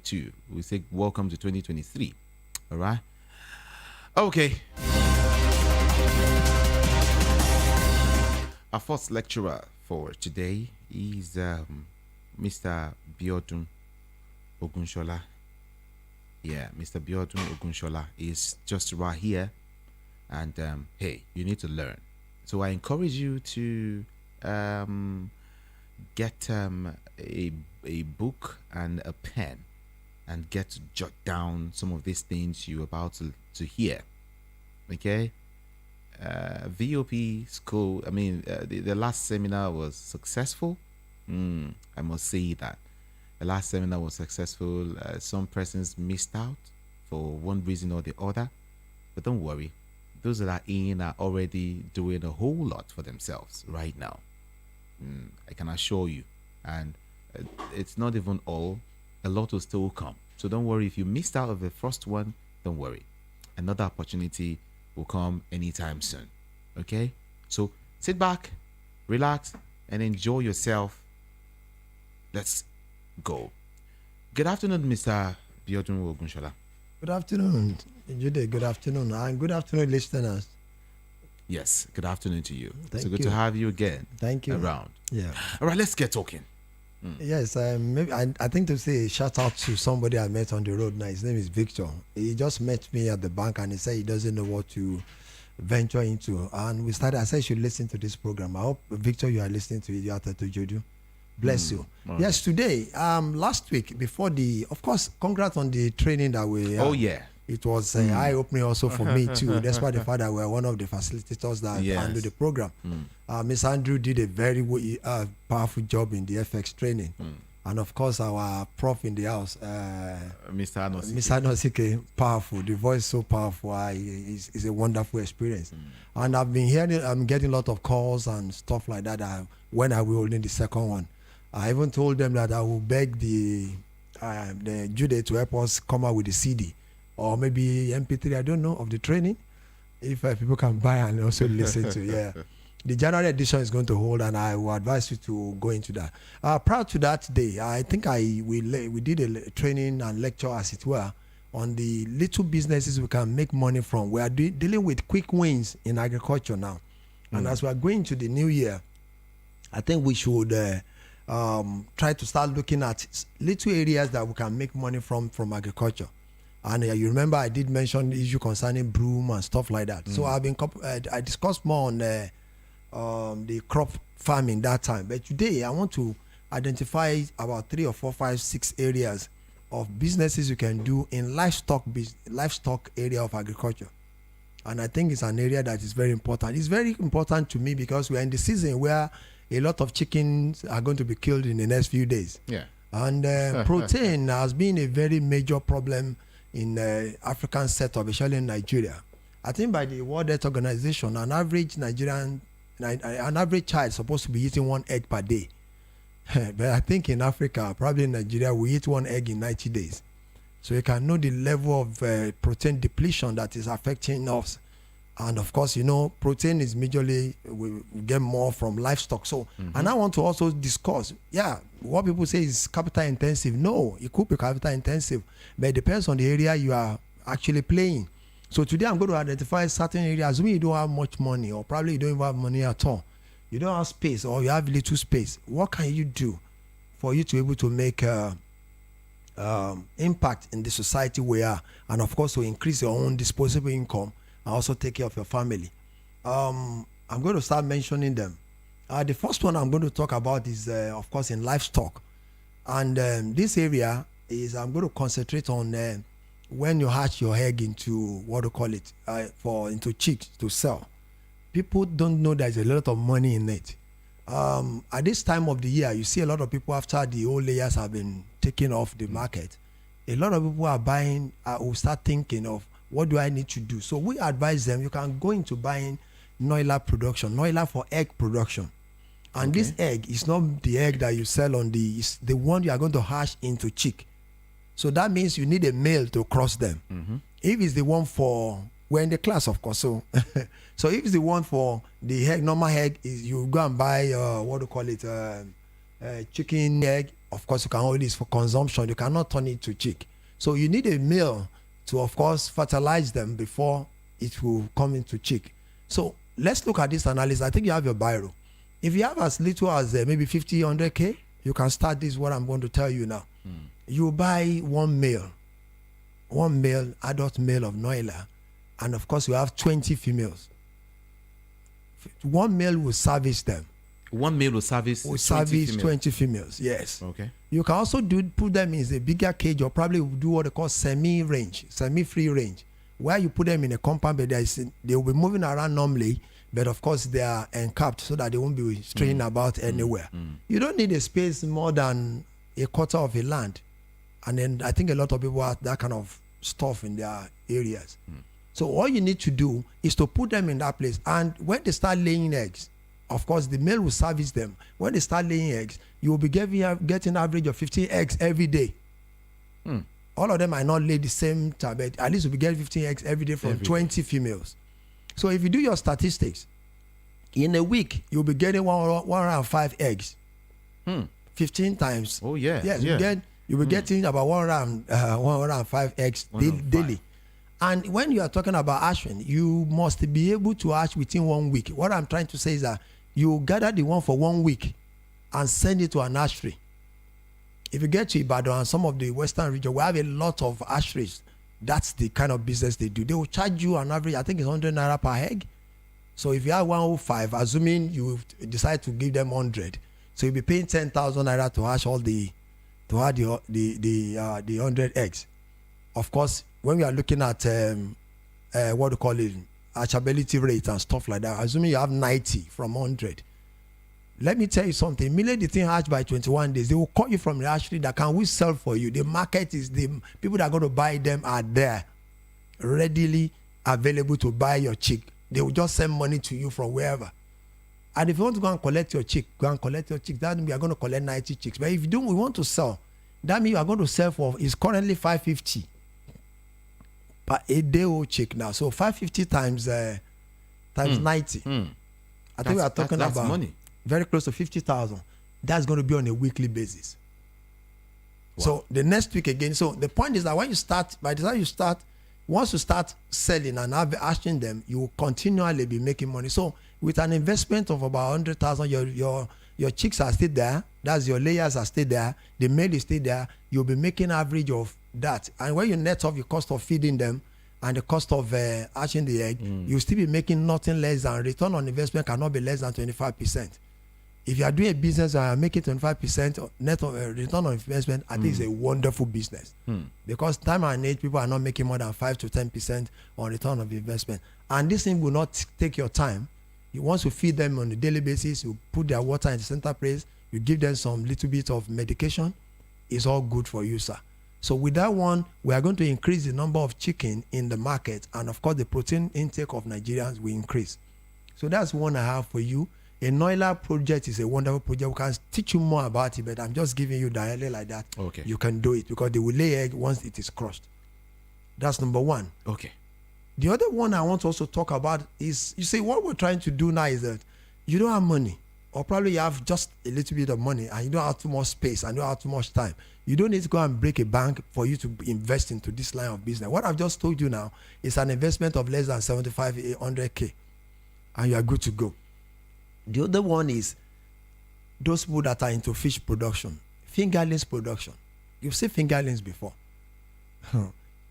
2022. We say welcome to 2023. All right. Okay. Our first lecturer for today is Mr. Biodun Ogunshola. Yeah, Mr. Biodun Ogunshola is just right here. And hey, you need to learn. So I encourage you to get a book and a pen and get to jot down some of these things you're about to hear. Okay? VOP school, I mean, the last seminar was successful. I must say that. The last seminar was successful. Some persons missed out for one reason or the other. But don't worry. Those that are in are already doing a whole lot for themselves right now. I can assure you. And it's not even all. A lot will still come. So don't worry. If you missed out of the first one, don't worry. Another opportunity will come anytime soon. Okay? So sit back, relax, and enjoy yourself. Let's go. Good afternoon, Mr. Biodun Ogunshola. Good afternoon, Jude. Good afternoon, and good afternoon, listeners. Yes, good afternoon to you. Thank so good you. to have you again. Thank you. Around. Yeah. All right, let's get talking. Yes, maybe I think to say a shout out to somebody I met on the road now. His name is Victor. He just met me at the bank and he said he doesn't know what to venture into. And we started, I said you should listen to this program. I hope, Victor, you are listening to it. You are to Jodu. Bless you. All Yes, today, last week, before of course, congrats on the training that we... Oh, yeah. It was eye-opening also for me too. That's why the fact that we're one of the facilitators that handle the program. Miss Andrew did a very powerful job in the FX training. And of course, our prof in the house, Mr. Anosike. Mr. Anosike, powerful. The voice so powerful. It's a wonderful experience. And I've been hearing, I'm getting a lot of calls and stuff like that. When I will holding the second one, I even told them that I will beg the Jude to help us come out with the CD. Or maybe MP3, I don't know, of the training. If people can buy and also listen to, yeah. The January edition is going to hold, and I will advise you to go into that. Prior to that day, I think we did a training and lecture, as it were, on the little businesses we can make money from. We are dealing with quick wins in agriculture now. And as we are going to the new year, I think we should try to start looking at little areas that we can make money from agriculture. And you remember I did mention the issue concerning broom and stuff like that. So I discussed more on the crop farming that time. But today I want to identify about 3 or 4, 5, 6 areas of businesses you can do in livestock area of agriculture. And I think it's an area that is very important. It's very important to me because we're in the season where a lot of chickens are going to be killed in the next few days. Yeah. And protein has been a very major problem in African setup, especially in Nigeria. I think by the World Health Organization, an average child is supposed to be eating 1 egg per day. But I think in Africa, probably in Nigeria, we eat 1 egg in 90 days. So you can know the level of protein depletion that is affecting us. And of course, protein is majorly, we get more from livestock. So, and I want to also discuss, what people say is capital intensive. No, it could be capital intensive, but it depends on the area you are actually playing. So today I'm going to identify certain areas when you don't have much money, or probably you don't even have money at all. You don't have space, or you have little space. What can you do for you to be able to make impact in the society we are, and of course to increase your own disposable income and also take care of your family? I'm going to start mentioning them. The first one I'm going to talk about is, of course, in livestock. And this area is, I'm going to concentrate on when you hatch your egg into, into chicks to sell. People don't know there's a lot of money in it. At this time of the year, you see a lot of people, after the old layers have been taken off the market, a lot of people are buying, will start thinking of, what do I need to do? So we advise them, you can go into buying noiler production, noiler for egg production. And this egg is not the egg that you sell it's the one you are going to hatch into chick. So that means you need a male to cross them. If it's the one for, we're in the class, of course. So, so if it's the one for the egg, normal egg, is you go and buy, chicken egg, Of course, you can only use for consumption. You cannot turn it to chick. So you need a male to, of course, fertilize them before it will come into chick. So let's look at this analysis. I think you have your biro. If you have as little as maybe 50, 100K, you can start this, what I'm going to tell you now. You buy one male, adult male of Noila, and of course you have 20 females. One male will service them. One male will service 20 females. Yes. Okay. You can also put them in a bigger cage, or probably do what they call semi-free range, where you put them in a compound, but they will be moving around normally, but of course they are encapped so that they won't be straying about anywhere. You don't need a space more than a quarter of a land, and then I think a lot of people have that kind of stuff in their areas. So all you need to do is to put them in that place, and when they start laying eggs, of course the male will service them. When they start laying eggs, you will be getting an average of 15 eggs every day. All of them might not lay the same time, but at least you'll be getting 15 eggs every day from 20 females. So if you do your statistics, in a week you'll be getting 105 eggs. 15 times. Oh yeah. Yes, yeah. you'll be getting about 105 eggs daily. And when you are talking about hatching, you must be able to hatch within 1 week. What I'm trying to say is that you gather the one for 1 week and send it to an hatchery. If you get to Ibadan and some of the western region, we have a lot of hatcheries. That's the kind of business they do. They will charge you an average, I think it's 100 naira per egg. So if you have 105, assuming you decide to give them 100, so you'll be paying 10,000 naira to hatch all the 100 eggs. Of course, when we are looking at what do you call it, hatchability rate and stuff like that, assuming you have 90 from 100, let me tell you something. Immediately the thing hatched by 21 days, they will call you from the hatchery that can we sell for you. The market is, the people that are going to buy them are there, readily available to buy your chick. They will just send money to you from wherever. And if you want to go and collect your chick, go and collect your chick. That means we are going to collect 90 chicks. But if you don't, we want to sell. That means you are going to sell for, it's currently 550 per a day old chick now. So 550 times 90. I think we are talking about money. Very close to 50,000. That's going to be on a weekly basis. Wow. So the next week again. So the point is that when you start, by the time you start, once you start selling and hatching them, you will continually be making money. So with an investment of about 100,000, your chicks are still there. That's your layers are still there. The male is still there. You'll be making average of that. And when you net off your cost of feeding them and the cost of hatching the egg, you'll still be making nothing less than, return on investment cannot be less than 25%. If you are doing a business and are making 25% net return on investment, I think it's a wonderful business. Because time and age, people are not making more than 5 to 10% on return of investment. And this thing will not take your time. Once you feed them on a daily basis, you put their water in the center place, you give them some little bit of medication, it's all good for you, sir. So with that one, we are going to increase the number of chicken in the market, and of course the protein intake of Nigerians will increase. So that's one I have for you. A Noila project is a wonderful project. We can teach you more about it, but I'm just giving you directly like that. Okay. You can do it because they will lay egg once it is crushed. That's number one. Okay. The other one I want to also talk about is, you see, what we're trying to do now is that you don't have money, or probably you have just a little bit of money and you don't have too much space and you don't have too much time. You don't need to go and break a bank for you to invest into this line of business. What I've just told you now is an investment of less than 7,500 and you are good to go. The other one is those people that are into fish production, fingerlings production. You've seen fingerlings before.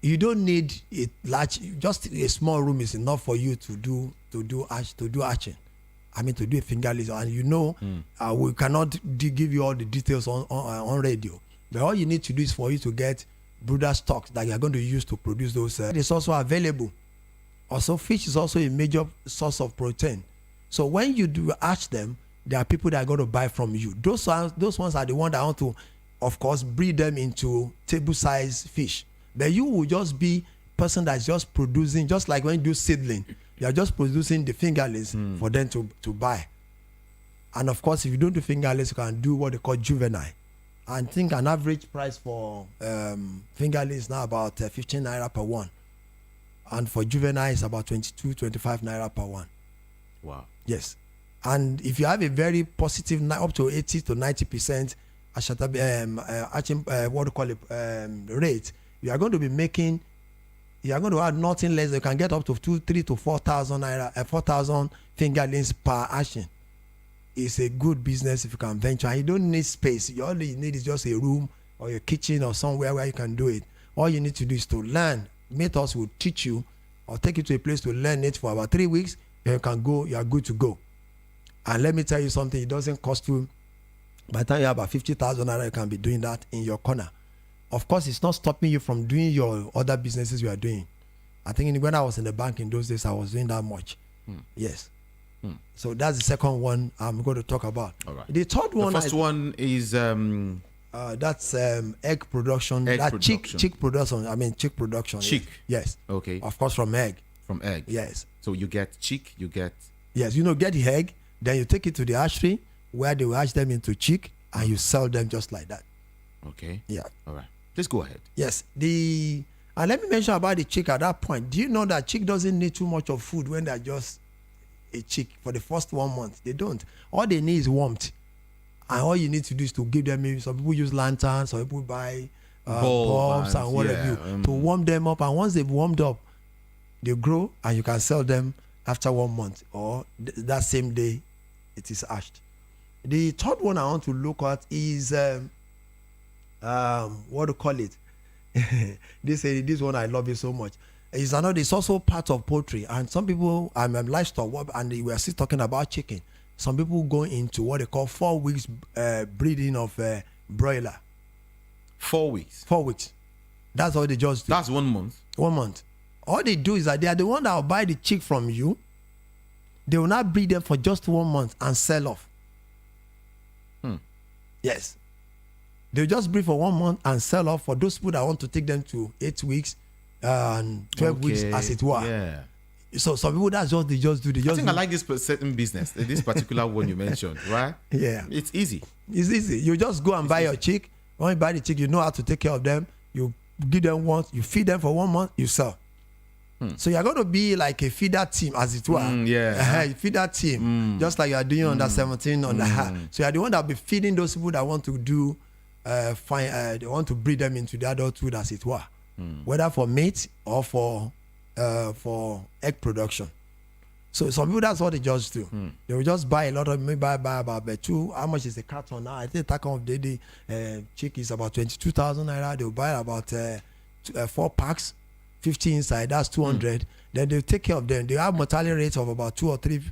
You don't need a large, just a small room is enough for you to do hatching. I mean, to do a fingerlings, and you know, we cannot give you all the details on radio. But all you need to do is for you to get brooder stocks that you are going to use to produce those. It's also available. Also, fish is also a major source of protein. So when you do hatch them, there are people that are going to buy from you. Those ones are the ones that want to, of course, breed them into table-sized fish. But you will just be person that's just producing, just like when you do seedling, you are just producing the fingerlings for them to buy. And of course, if you don't do fingerlings, you can do what they call juvenile. I think an average price for fingerlings is now about 15 naira per one. And for juvenile, it's about 22, 25 naira per one. Wow. Yes. And if you have a very positive, up to 80 to 90% what do you call it, rate, you are going to be making, you are going to add nothing less. You can get up to 3 to 4,000 naira, 4,000 fingerlings per hatching. It's a good business if you can venture. And you don't need space. All you need is just a room or your kitchen or somewhere where you can do it. All you need to do is to learn. Mentors will teach you or take you to a place to learn it for about 3 weeks. Then you can go. You are good to go. And let me tell you something. It doesn't cost you. By the time you have about 50,000 naira, you can be doing that in your corner. Of course, it's not stopping you from doing your other businesses you are doing. I think when I was in the bank in those days, I was doing that much. Yes. So that's the second one I'm going to talk about. All right. The third one. The first one is that's egg production. Egg that production. chick production. I mean chick production. Chick. Yes. Okay. Of course, from egg. From egg. Yes. So you get chick. You get. Yes. You know, get the egg, then you take it to the hatchery where they will hatch them into chick, and you sell them just like that. Okay. Yeah. All right. Just go ahead. Yes. And let me mention about the chick at that point. Do you know that chick doesn't need too much of food when they're just a chick for the first 1 month? They don't. All they need is warmth. And all you need to do is to give them, maybe some people use lanterns, some people buy bulbs and what have you, to warm them up. And once they've warmed up, they grow and you can sell them after 1 month or that same day it is hatched. The third one I want to look at is what to call it. This one I love it so much. It's also part of poultry, and some people livestock, and we are still talking about chicken. Some people go into what they call 4 weeks breeding of broiler. 4 weeks. 4 weeks. That's all they just do. That's 1 month. 1 month. All they do is that they are the one that will buy the chick from you. They will not breed them for just 1 month and sell off. Yes. They'll just breed for 1 month and sell off for those people that want to take them to 8 weeks and 12 weeks, as it were. Yeah. So some people, that's what they just do. I think I like this certain business, this particular one you mentioned, right? Yeah. It's easy. It's easy. You just go and buy your chick. When you buy the chick, you know how to take care of them. You give them once, you feed them for 1 month, you sell. So you're going to be like a feeder team, as it were. Feeder team, just like you are doing under 17 on the hat. So you're the one that will be feeding those people that want to do they want to breed them into the adulthood, as it were, whether for meat or for egg production. So some people, that's what they just do. They will just buy a lot of, maybe buy about two. How much is the carton now? I think the carton of the chick is about 22,000 naira. They will buy about 4 packs, 50 inside. That's 200. Then they take care of them. They have mortality rates of about 2 or 3%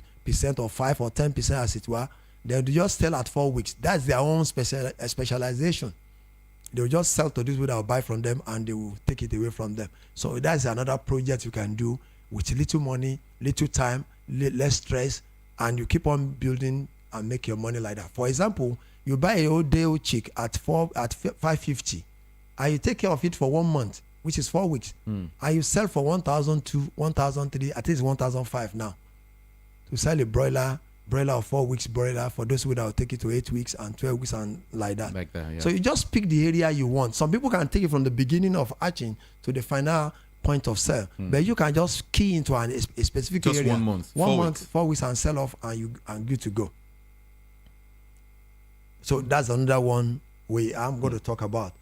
or 5 or 10%, as it were. They just sell at 4 weeks. That's their own specialization. They will just sell to these people that will buy from them, and they will take it away from them. So that's another project you can do with little money, little time, less stress, and you keep on building and make your money like that. For example, you buy a old day old chick at 550, and you take care of it for 1 month, which is 4 weeks, and you sell for 1,002, 1,003, I think it's 1,005 now. To sell a broiler of 4 weeks broiler for those who that will take it to 8 weeks and 12 weeks and like that. Yeah. So you just pick the area you want. Some people can take it from the beginning of hatching to the final point of sale, but you can just key into a specific just area. 1 month, 1 month, 4 weeks, and sell off, and good to go. So that's another one I'm going to talk about.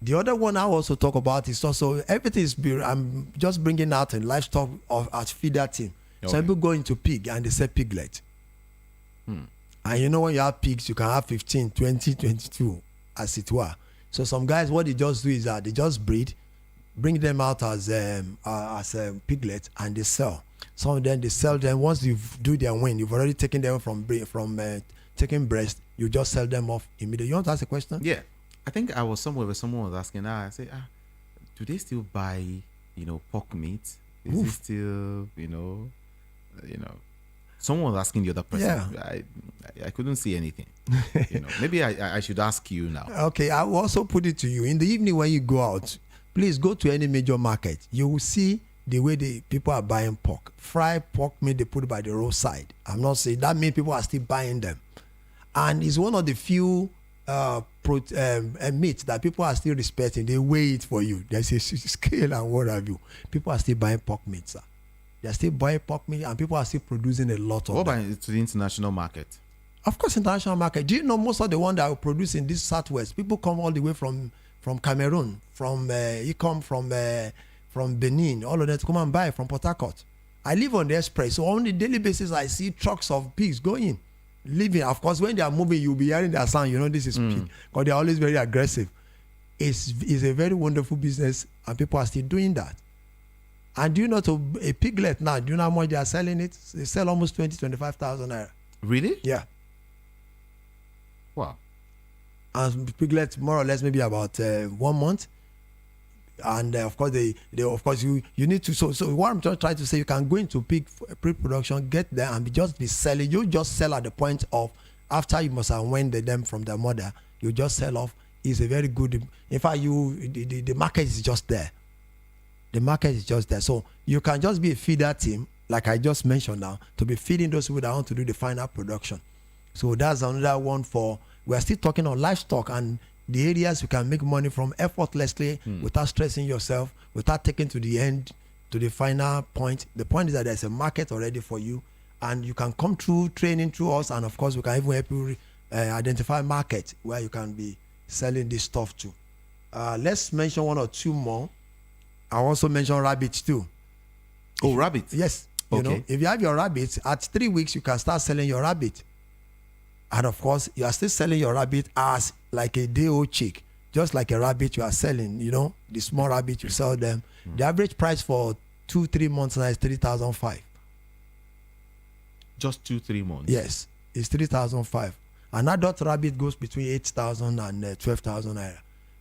The other one I also talk about is also everything I'm just bringing out in livestock as feeder team. Okay. Some people go into pig and they sell piglet. And you know, when you have pigs, you can have 15, 20, 22, as it were. So some guys, what they just do is that they just breed, bring them out as piglet, and they sell. Some of them, they sell them. Once you do their win, you've already taken them from taking breast, you just sell them off immediately. You want to ask a question? Yeah. I think I was somewhere where someone was asking, I say, do they still buy, pork meat? Is it still, someone was asking the other person. Yeah. I couldn't see anything. Maybe I should ask you now. Okay, I will also put it to you. In the evening when you go out, please go to any major market. You will see the way the people are buying pork. Fried pork meat, they put it by the roadside. I'm not saying that means people are still buying them. And it's one of the few meat that people are still respecting. They weigh it for you. There's a scale and what have you. People are still buying pork meat, sir. They're still buying pork meat, and people are still producing a lot of What them. about to the international market? Of course, international market. Do you know most of the one that are produced in this southwest? People come all the way from Cameroon, from Benin, all of them to come and buy from Port Harcourt. I live on the express, so on a daily basis, I see trucks of pigs going, leaving. Of course, when they are moving, you'll be hearing their sound. You know this is pig, because they're always very aggressive. It's a very wonderful business, and people are still doing that. And do you know, to a piglet now, do you know how much they are selling it? They sell almost 25,000 naira. Really? Yeah. Wow. And piglets more or less maybe about 1 month. And of course they of course you need to, so what I'm just trying to say, you can go into pig pre-production, get there and just be selling. You just sell at the point of, after you must have went them from their mother, you just sell off. Is a very good, in fact, the market is just there. The market is just there. So you can just be a feeder team, like I just mentioned now, to be feeding those people that want to do the final production. So that's another one for, we are still talking on livestock and the areas you can make money from effortlessly without stressing yourself, without taking to the end, to the final point. The point is that there's a market already for you, and you can come through training through us, and of course we can even help you identify market where you can be selling this stuff to. Let's mention one or two more. I also mention rabbits too. Oh, rabbits? Yes. Okay. You know, if you have your rabbits, at 3 weeks you can start selling your rabbit. And of course, you are still selling your rabbit as like a day-old chick, just like a rabbit you are selling, you know, the small rabbit you sell them. The average price for 2-3 months now is 3,500. Just 2-3 months? Yes, it's 3,500. An adult rabbit goes between 8,000 and 12,000 naira.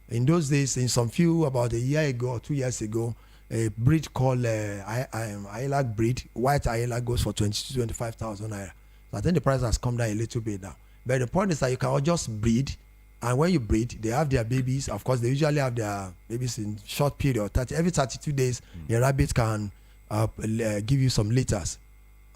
In those days, in some few, about a year ago or 2 years ago, a breed called Ayla breed, white Ayla, goes for 25,000 naira. So I think the price has come down a little bit now. But the point is that you can just breed, and when you breed, they have their babies. Of course, they usually have their babies in short period. Every 32 days, the rabbit can give you some litters.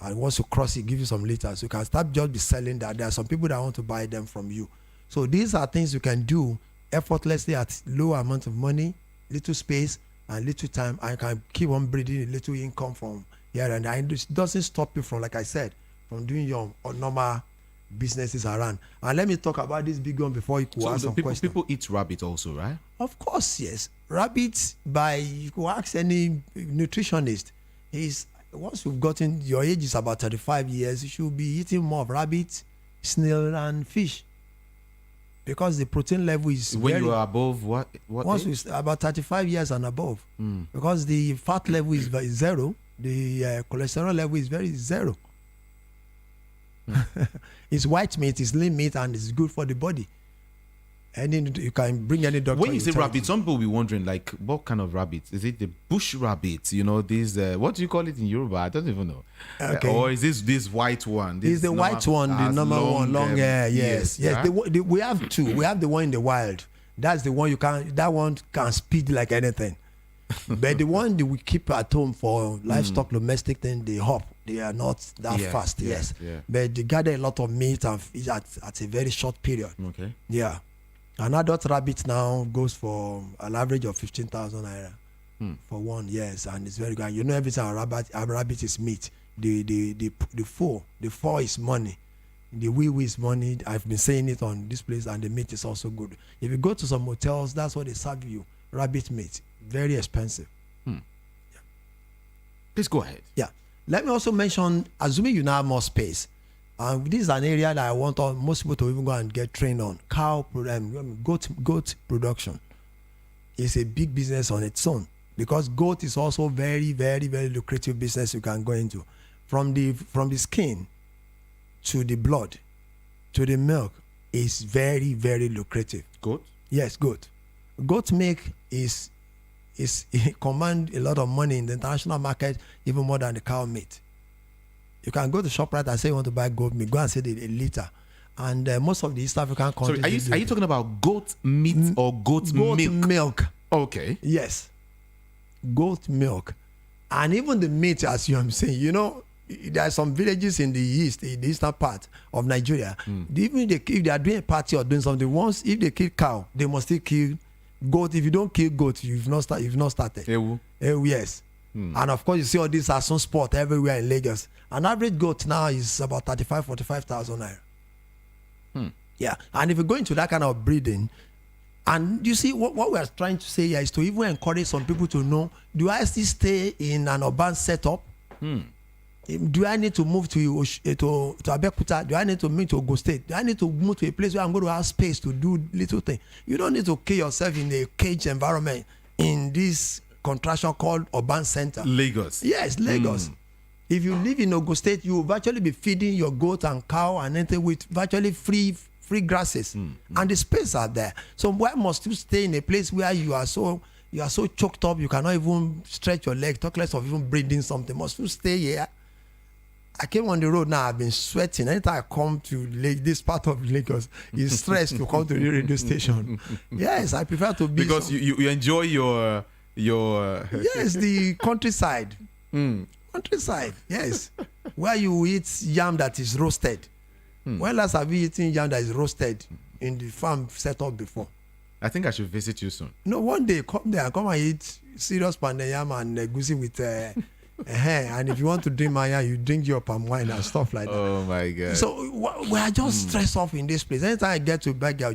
And once you cross it, give you some litters. You can start just be selling that. There are some people that want to buy them from you. So these are things you can do effortlessly at low amount of money, little space, and little time. And you can keep on breeding a little income from here and there. And it doesn't stop you from, like I said, from doing your normal businesses around. And let me talk about this big one before you could ask some questions. People eat rabbit also, right? Of course, yes. Rabbits, you could ask any nutritionist, is once you've gotten, your age is about 35 years, you should be eating more of rabbit, snail, and fish. Because the protein level is when you are above what once age? About 35 years and above. Because the fat level is zero, the cholesterol level is very zero. It's white meat, it's lean meat, and it's good for the body. And then you can bring any doctor. When you say rabbit, some people will be wondering, like, what kind of rabbit? Is it the bush rabbit? You know, this, what do you call it in Yoruba? I don't even know. Okay. Or is this white one? This It's the white one, the normal one, long hair. Yes. yeah? We have two. We have the one in the wild. That's the one that one can speed like anything. But the one that we keep at home for livestock, domestic thing, they hop. They are not that fast. Yes. Yeah. But they gather a lot of meat and fish at a very short period. Okay. Yeah. An adult rabbit now goes for an average of 15,000 naira for one. Yes, and it's very good. You know, every time a rabbit is meat. The fur is money. The wee is money. I've been saying it on this place, and the meat is also good. If you go to some hotels, that's what they serve you: rabbit meat, very expensive. Yeah. Please go ahead. Yeah. Let me also mention, assuming you now have more space. This is an area that I want most people to even go and get trained on. Goat production is a big business on its own, because goat is also very, very, very lucrative business you can go into. From the skin to the blood to the milk is very, very lucrative. Goat? Yes, goat. Goat milk is it command a lot of money in the international market, even more than the cow meat. You can go to ShopRite and say you want to buy goat meat. Go and say a liter. And most of the East African countries... Sorry, are you talking about goat meat or goat milk? Goat milk. Okay. Yes. Goat milk. And even the meat, as you are saying, you know, there are some villages in the eastern part of Nigeria. Even if they are doing a party or doing something, once if they kill cow, they must still kill goat. If you don't kill goat, you've not started. Yes. And of course, you see all these Asun sport everywhere in Lagos. An average goat now is about 45,000 naira. Yeah, and if you go into that kind of breeding, and you see what we are trying to say here is to even encourage some people to know: do I still stay in an urban setup? Do I need to move to Abeokuta? Do I need to move to Ogun State? Do I need to move to a place where I'm going to have space to do little things? You don't need to kill yourself in a cage environment in this contraction called urban center. Lagos. Yes, Lagos. If you live in Ogun State, you will virtually be feeding your goat and cow and anything with virtually free grasses, and the space are there. So why must you stay in a place where you are so choked up you cannot even stretch your leg, talk less of even breathing something? Must you stay here? I came on the road now, I've been sweating. Anytime I come to this part of Lagos, it's stress to come to the radio station. Yes, I prefer to be... Because you enjoy your... Yes, the countryside. Countryside, yes. Where you eat yam that is roasted. When last have you eaten yam that is roasted in the farm setup before? I think I should visit you soon. No, one day come there and come and eat serious pounded yam and goosey with... and if you want to drink maya, you drink your palm wine and stuff like that. Oh my God! So we are just stressed off in this place. Anytime I get to Berger,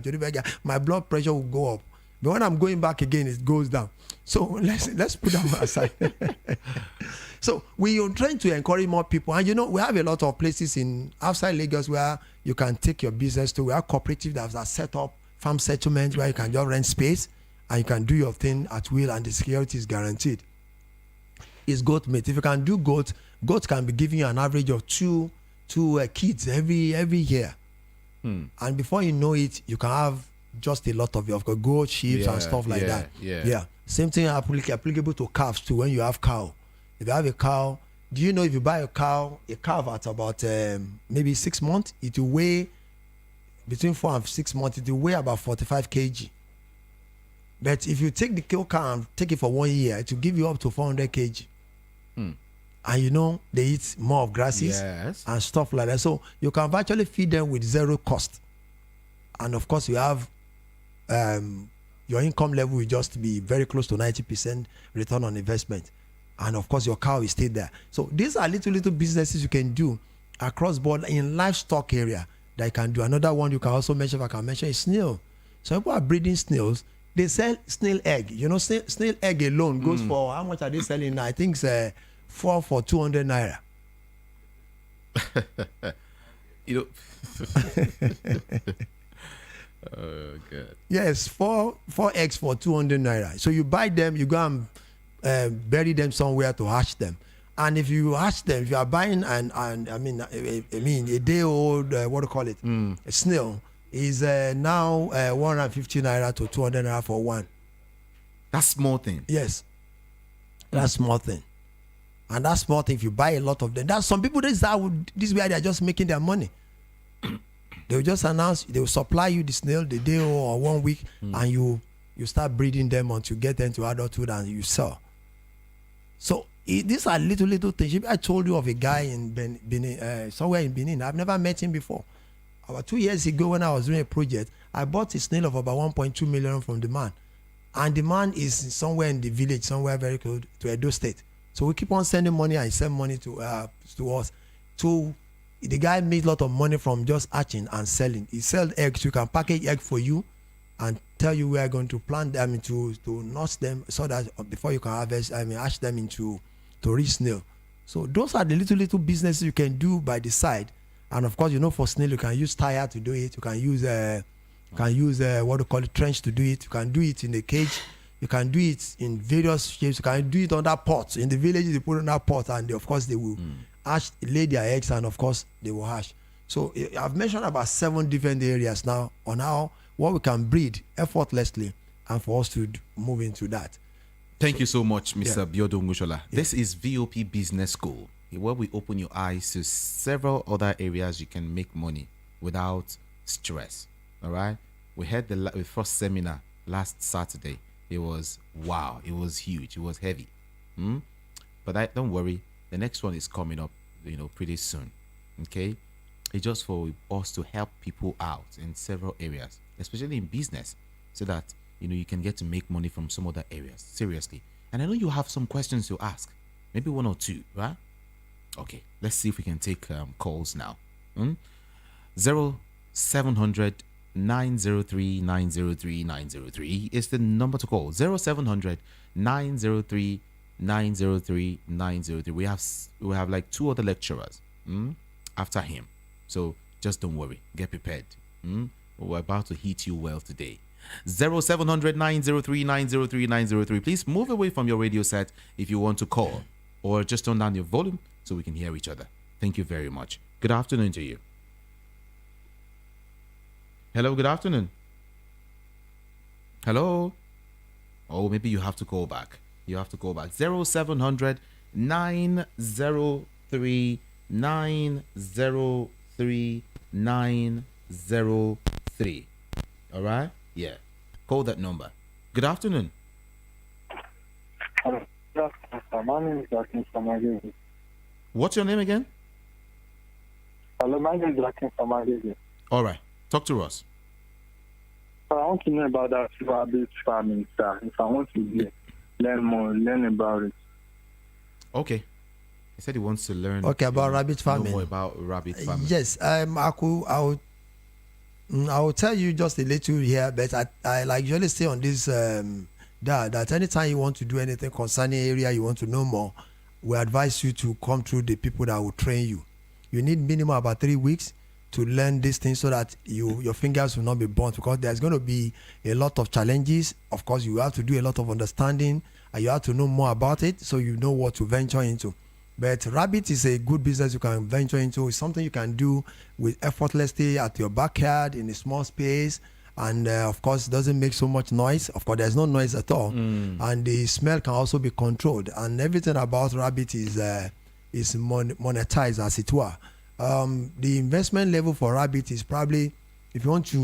my blood pressure will go up. But when I'm going back again, it goes down. So let's put that aside. So we are trying to encourage more people, and we have a lot of places in outside Lagos where you can take your business to. We have cooperative that are set up, farm settlements where you can just rent space and you can do your thing at will, and the security is guaranteed. Is goat meat. If you can do goat can be giving you an average of two kids every year, and before you know it, you can have just a lot of goat, sheep, and stuff like that. Yeah. Same thing applicable to calves too. When you have cow, if you have a cow, do you know if you buy a calf at about maybe 6 months, it will weigh between 4 and 6 months. It will weigh about 45 kg. But if you take the cow and take it for 1 year, it will give you up to 400 kg. And they eat more of grasses and stuff like that. So you can virtually feed them with zero cost. And of course, you have your income level will just be very close to 90% return on investment. And of course, your cow is still there. So these are little businesses you can do across board in livestock area that you can do. Another one you can also mention, if I can mention, is snail. So people are breeding snails. They sell snail egg. Snail egg alone goes for, how much are they selling now? I think it's 4 for 200 naira. Oh God. Yes, four eggs for 200 naira. So you buy them, you go and bury them somewhere to hatch them. And if you hatch them, if you are buying a day old, what do you call it? A snail. Is now 150 naira to 200 naira for one. That's small thing. Yes, that's small thing. And that small thing, if you buy a lot of them, that's some people. This is where they are just making their money. They will just announce, they will supply you the snail the day or 1 week, and you start breeding them until you get them to adulthood and you sell. So these are little things. I told you of a guy in Benin, somewhere in Benin. I've never met him before. About 2 years ago, when I was doing a project, I bought a snail of about 1.2 million from the man. And the man is somewhere in the village, somewhere very close to Edo State. So we keep on sending money and send money to us. So the guy made a lot of money from just hatching and selling. He sells eggs. You can package egg for you and tell you we are going to plant them to nurse them so that before you can hatch them into reach snail. So those are the little businesses you can do by the side. And of course, for snail, you can use tire to do it. You can use what do call it, trench to do it. You can do it in a cage. You can do it in various shapes. You can do it under pots. In the villages, they put under pots, and of course they will hatch, lay their eggs, and of course they will hatch. So I've mentioned about 7 different areas now on how what we can breed effortlessly, and for us to move into that. Thank you so much, Mr. Biodo Ngushola. This is VOP Business School, where we open your eyes to several other areas you can make money without stress. All right. We had the first seminar last Saturday. It was wow. It was huge. It was heavy. But don't worry. The next one is coming up, pretty soon. Okay. It's just for us to help people out in several areas, especially in business, so that you can get to make money from some other areas. Seriously. And I know you have some questions to ask. Maybe 1 or 2, right? Okay, let's see if we can take calls now. 0 0700 903 903 903 is the number to call. 0700 903 903 903. We have like 2 other lecturers after him. So just don't worry. Get prepared. We're about to hit you well today. 0700 903 903 903. Please move away from your radio set if you want to call, or just turn down your volume so we can hear each other. Thank you very much. Good afternoon to you. Hello, good afternoon. Hello. Oh, maybe you have to call back. 0700 903 903 903. All right? Yeah. Call that number. Good afternoon. Hello. My name is Akin Samagezi. What's your name again? Hello, my name is Akin Samagezi. All right. Talk to us. I want to know about that rabbit farming, sir. If I want to learn about it. Okay. He said he wants to learn. Okay, about rabbit farming. Know more about rabbit farming. Yes, I will tell you just a little here, but I like usually say on this that anytime you want to do anything concerning area you want to know more, we advise you to come through the people that will train you. You need minimum about 3 weeks to learn these things so that your fingers will not be burnt, because there's going to be a lot of challenges. Of course, you have to do a lot of understanding and you have to know more about it so you know what to venture into. But rabbit is a good business you can venture into. It's something you can do with effortlessly at your backyard in a small space. And of course, it doesn't make so much noise. Of course, there's no noise at all. And the smell can also be controlled. And everything about rabbit is monetized, as it were. The investment level for rabbit is probably, if you want to,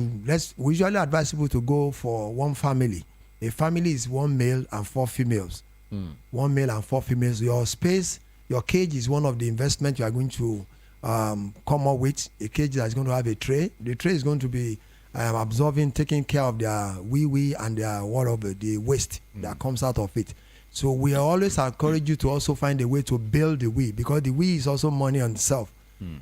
we usually advise people to go for one family. A family is 1 male and 4 females. 1 male and 4 females. Your space, your cage is one of the investments you are going to come up with. A cage that is going to have a tray. The tray is going to be absorbing, taking care of their wee and their the waste that comes out of it. So we always encourage you to also find a way to build the wee, because the wee is also money on itself.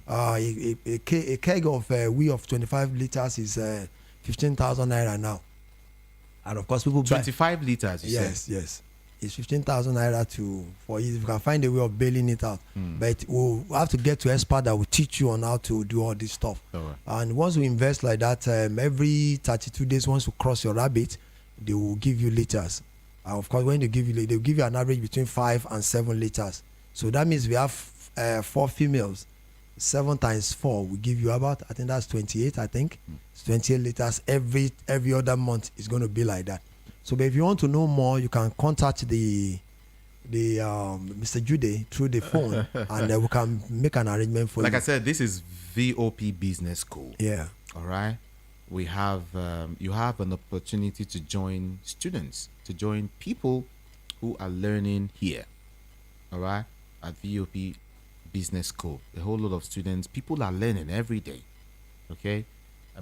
A keg of wee of 25 liters is 15,000 naira now. And of course, people 25 liters. Yes. It's 15,000 naira for you if you can find a way of bailing it out. But we'll have to get to expert that will teach you on how to do all this stuff. Right. And once we invest like that, every 32 days, once you cross your rabbit, they will give you liters. Of course, when they give you, they'll give you an average between 5 and 7 liters. So that means we have 4 females. 7 times 4 will give you about, I think that's 28. I think it's 28 liters every other month. Is going to be like that. So, but if you want to know more, you can contact the Mr. Jude through the phone, and we can make an arrangement for you. Like I said, this is VOP Business School. Yeah. All right. We have you have an opportunity to join students, to join people who are learning here. All right, at VOP Business School, a whole lot of students, people are learning every day. Okay.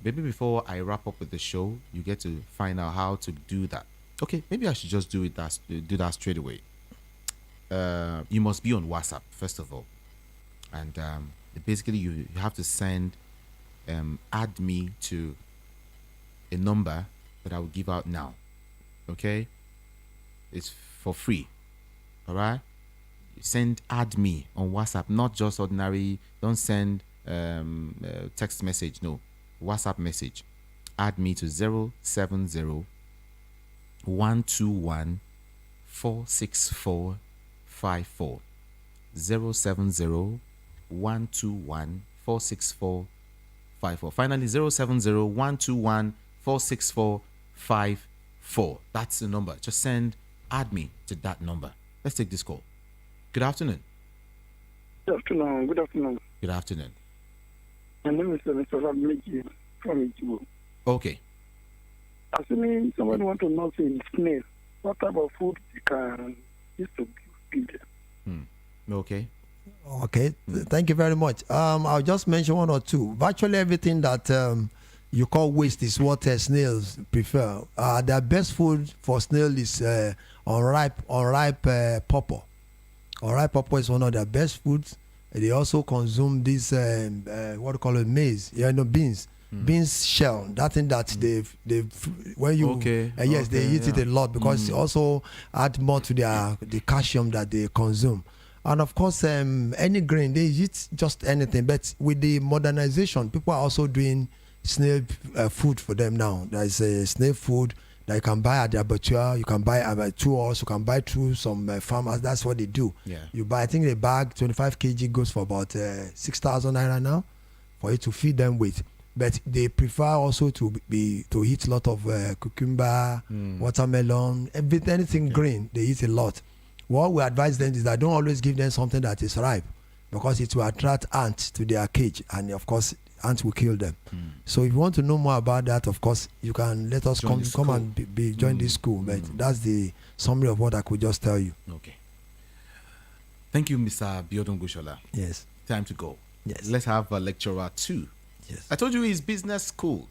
Maybe before I wrap up with the show, you get to find out how to do that. Okay, maybe I should just do that straight away. You must be on WhatsApp first of all, and basically you have to send add me to a number that I will give out now. Okay, it's for free. All right, send add me on WhatsApp, not just ordinary. Don't send text message. No, WhatsApp message. Add me to 070 121 464 54. 070 121 464 54. Finally, 070 121 464 54. That's the number. Just send add me to that number. Let's take this call. Good afternoon. Good afternoon. Good afternoon. Good afternoon. My name is Mr. Rabmiki from Ichibo. Okay. Assuming someone want to know in snail, what type of food you can use to give them? Okay. Okay. Thank you very much. I'll just mention 1 or 2. Virtually everything that you call waste is what snails prefer. Their best food for snail is unripe pawpaw. Unripe pawpaw is one of their best foods. They also consume this what do you call it, maize, beans. beans shell. That thing that they've when you yes, they eat it a lot because it also add more to the calcium that they consume. And of course, any grain, they eat just anything. But with the modernization, people are also doing snail food for them now. There is a snail food that you can buy at the abattoir. You can buy at tours. You can buy through some farmers. That's what they do. Yeah. You buy, I think the bag, 25 kg goes for about 6,000 naira now for you to feed them with. But they prefer also to eat a lot of cucumber, watermelon, anything green. They eat a lot. What we advise them is that don't always give them something that is ripe because it will attract ants to their cage, and of course ants will kill them. So if you want to know more about that, of course you can let us come and join this school. But that's the summary of what I could just tell you. Okay. Thank you, Mr. Biodun Gushola. Yes. Time to go. Yes. Let's have a lecturer 2. Yes. I told you it's business school.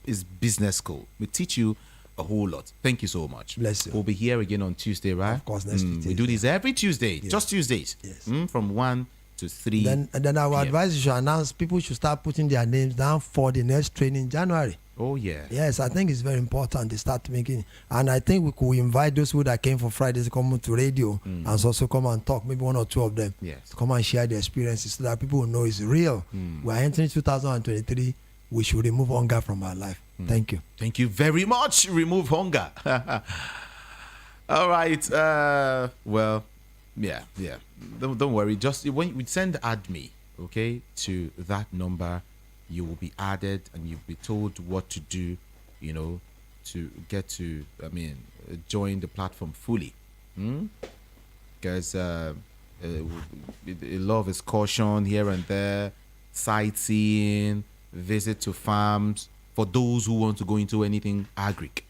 It's business school. We teach you a whole lot. Thank you so much. Bless you. We'll be here again on Tuesday, right? Of course, next Tuesday. We do this every Tuesday, just Tuesdays. Yes. From 1 to 3. Then I would advise you should announce people should start putting their names down for the next training in January. Oh, yeah. Yes, I think it's very important they start making. And I think we could invite those who that came for Fridays to come to radio and also come and talk, maybe 1 or 2 of them. Yes. To come and share their experiences so that people will know it's real. We are entering 2023. We should remove hunger from our life. Thank you. Thank you very much. Remove hunger. All right. Well, yeah. Don't worry. Just when we send admin, okay, to that number, you will be added and you'll be told what to do, to get to, join the platform fully. Because a lot of excursion here and there, sightseeing, visit to farms, for those who want to go into anything agric,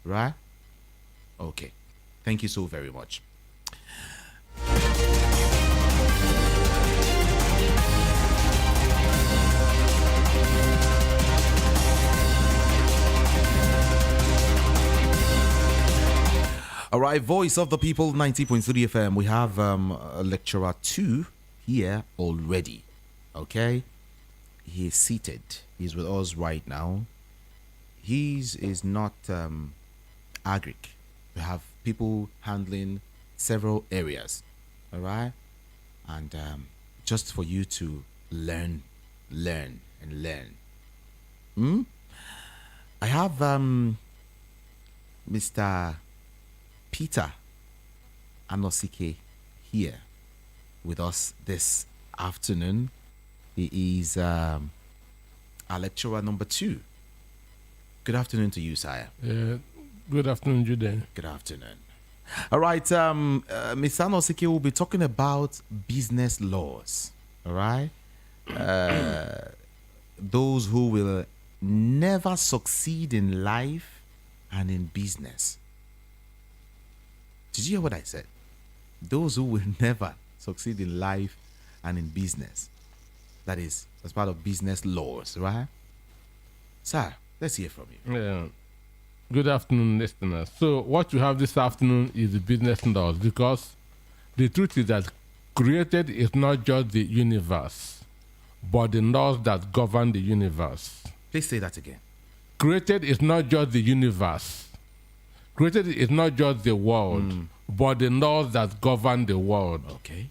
right? Okay. Thank you so very much. All right, Voice of the People, 90.3 FM. We have a lecturer 2 here already. Okay? He is seated. He's with us right now. Is not agric. We have people handling several areas. All right? And just for you to learn. I have Mr. Peter Anosike here with us this afternoon. He is our lecturer number 2. Good afternoon to you, sire. Good afternoon, Jude. Good afternoon. All right, Mr. Anosike will be talking about business laws. All right? Those who will never succeed in life and in business. Did you hear what I said? Those who will never succeed in life and in business. That is, as part of business laws, right? Sir, let's hear from you. Yeah. Good afternoon, listeners. So what you have this afternoon is the business laws, because the truth is that created is not just the universe, but the laws that govern the universe. Please say that again. Created is not just the universe. Created is not just the world, but the laws that govern the world. Okay.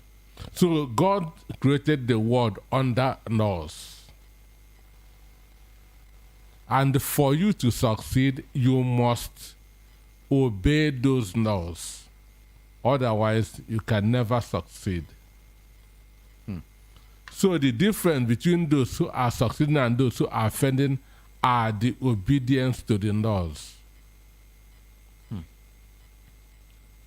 So God created the world under laws. And for you to succeed, you must obey those laws. Otherwise, you can never succeed. So the difference between those who are succeeding and those who are failing are the obedience to the laws.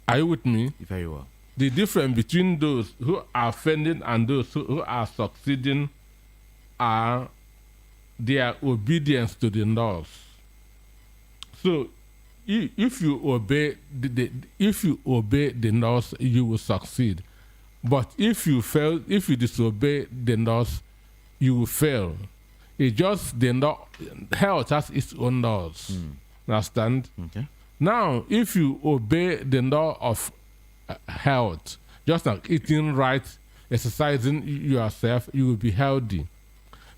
Are you with me? Very well. The difference between those who are failing and those who are succeeding are their obedience to the laws. So, if you obey the laws, you will succeed. But if you disobey the laws, you will fail. It's just the law. Health has its own laws. Understand? Okay. Now, if you obey the law of health, just like eating right, exercising yourself, you will be healthy.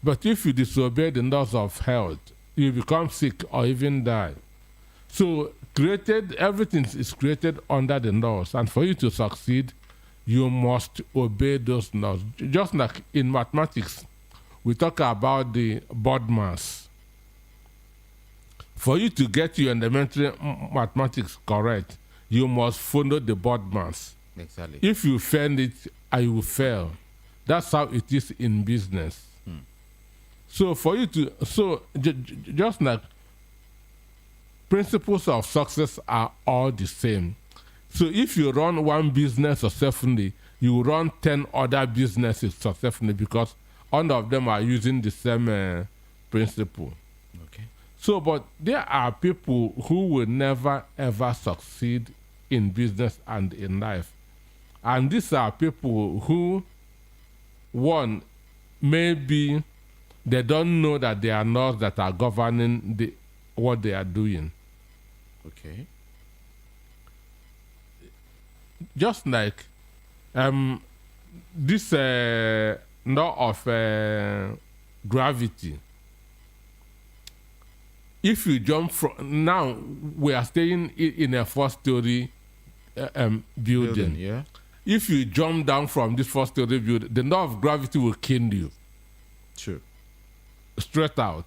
But if you disobey the laws of health, you become sick or even die. So everything is created under the laws, and for you to succeed, you must obey those laws. Just like in mathematics, we talk about the board mass. For you to get your elementary mathematics correct, you must follow the board mass. Exactly. If you fail it, you will fail. That's how it is in business. So for you to, just like principles of success are all the same. So if you run one business successfully, you run 10 other businesses successfully because all of them are using the same principle. Okay. So, but there are people who will never ever succeed in business and in life. And these are people who, one, maybe they don't know that there are laws that are governing what they are doing. Okay. Just like this law of gravity. If you jump from, now we are staying in a 4-story building. Yeah. If you jump down from this 4-story building, the law of gravity will kill you. True. Straight out.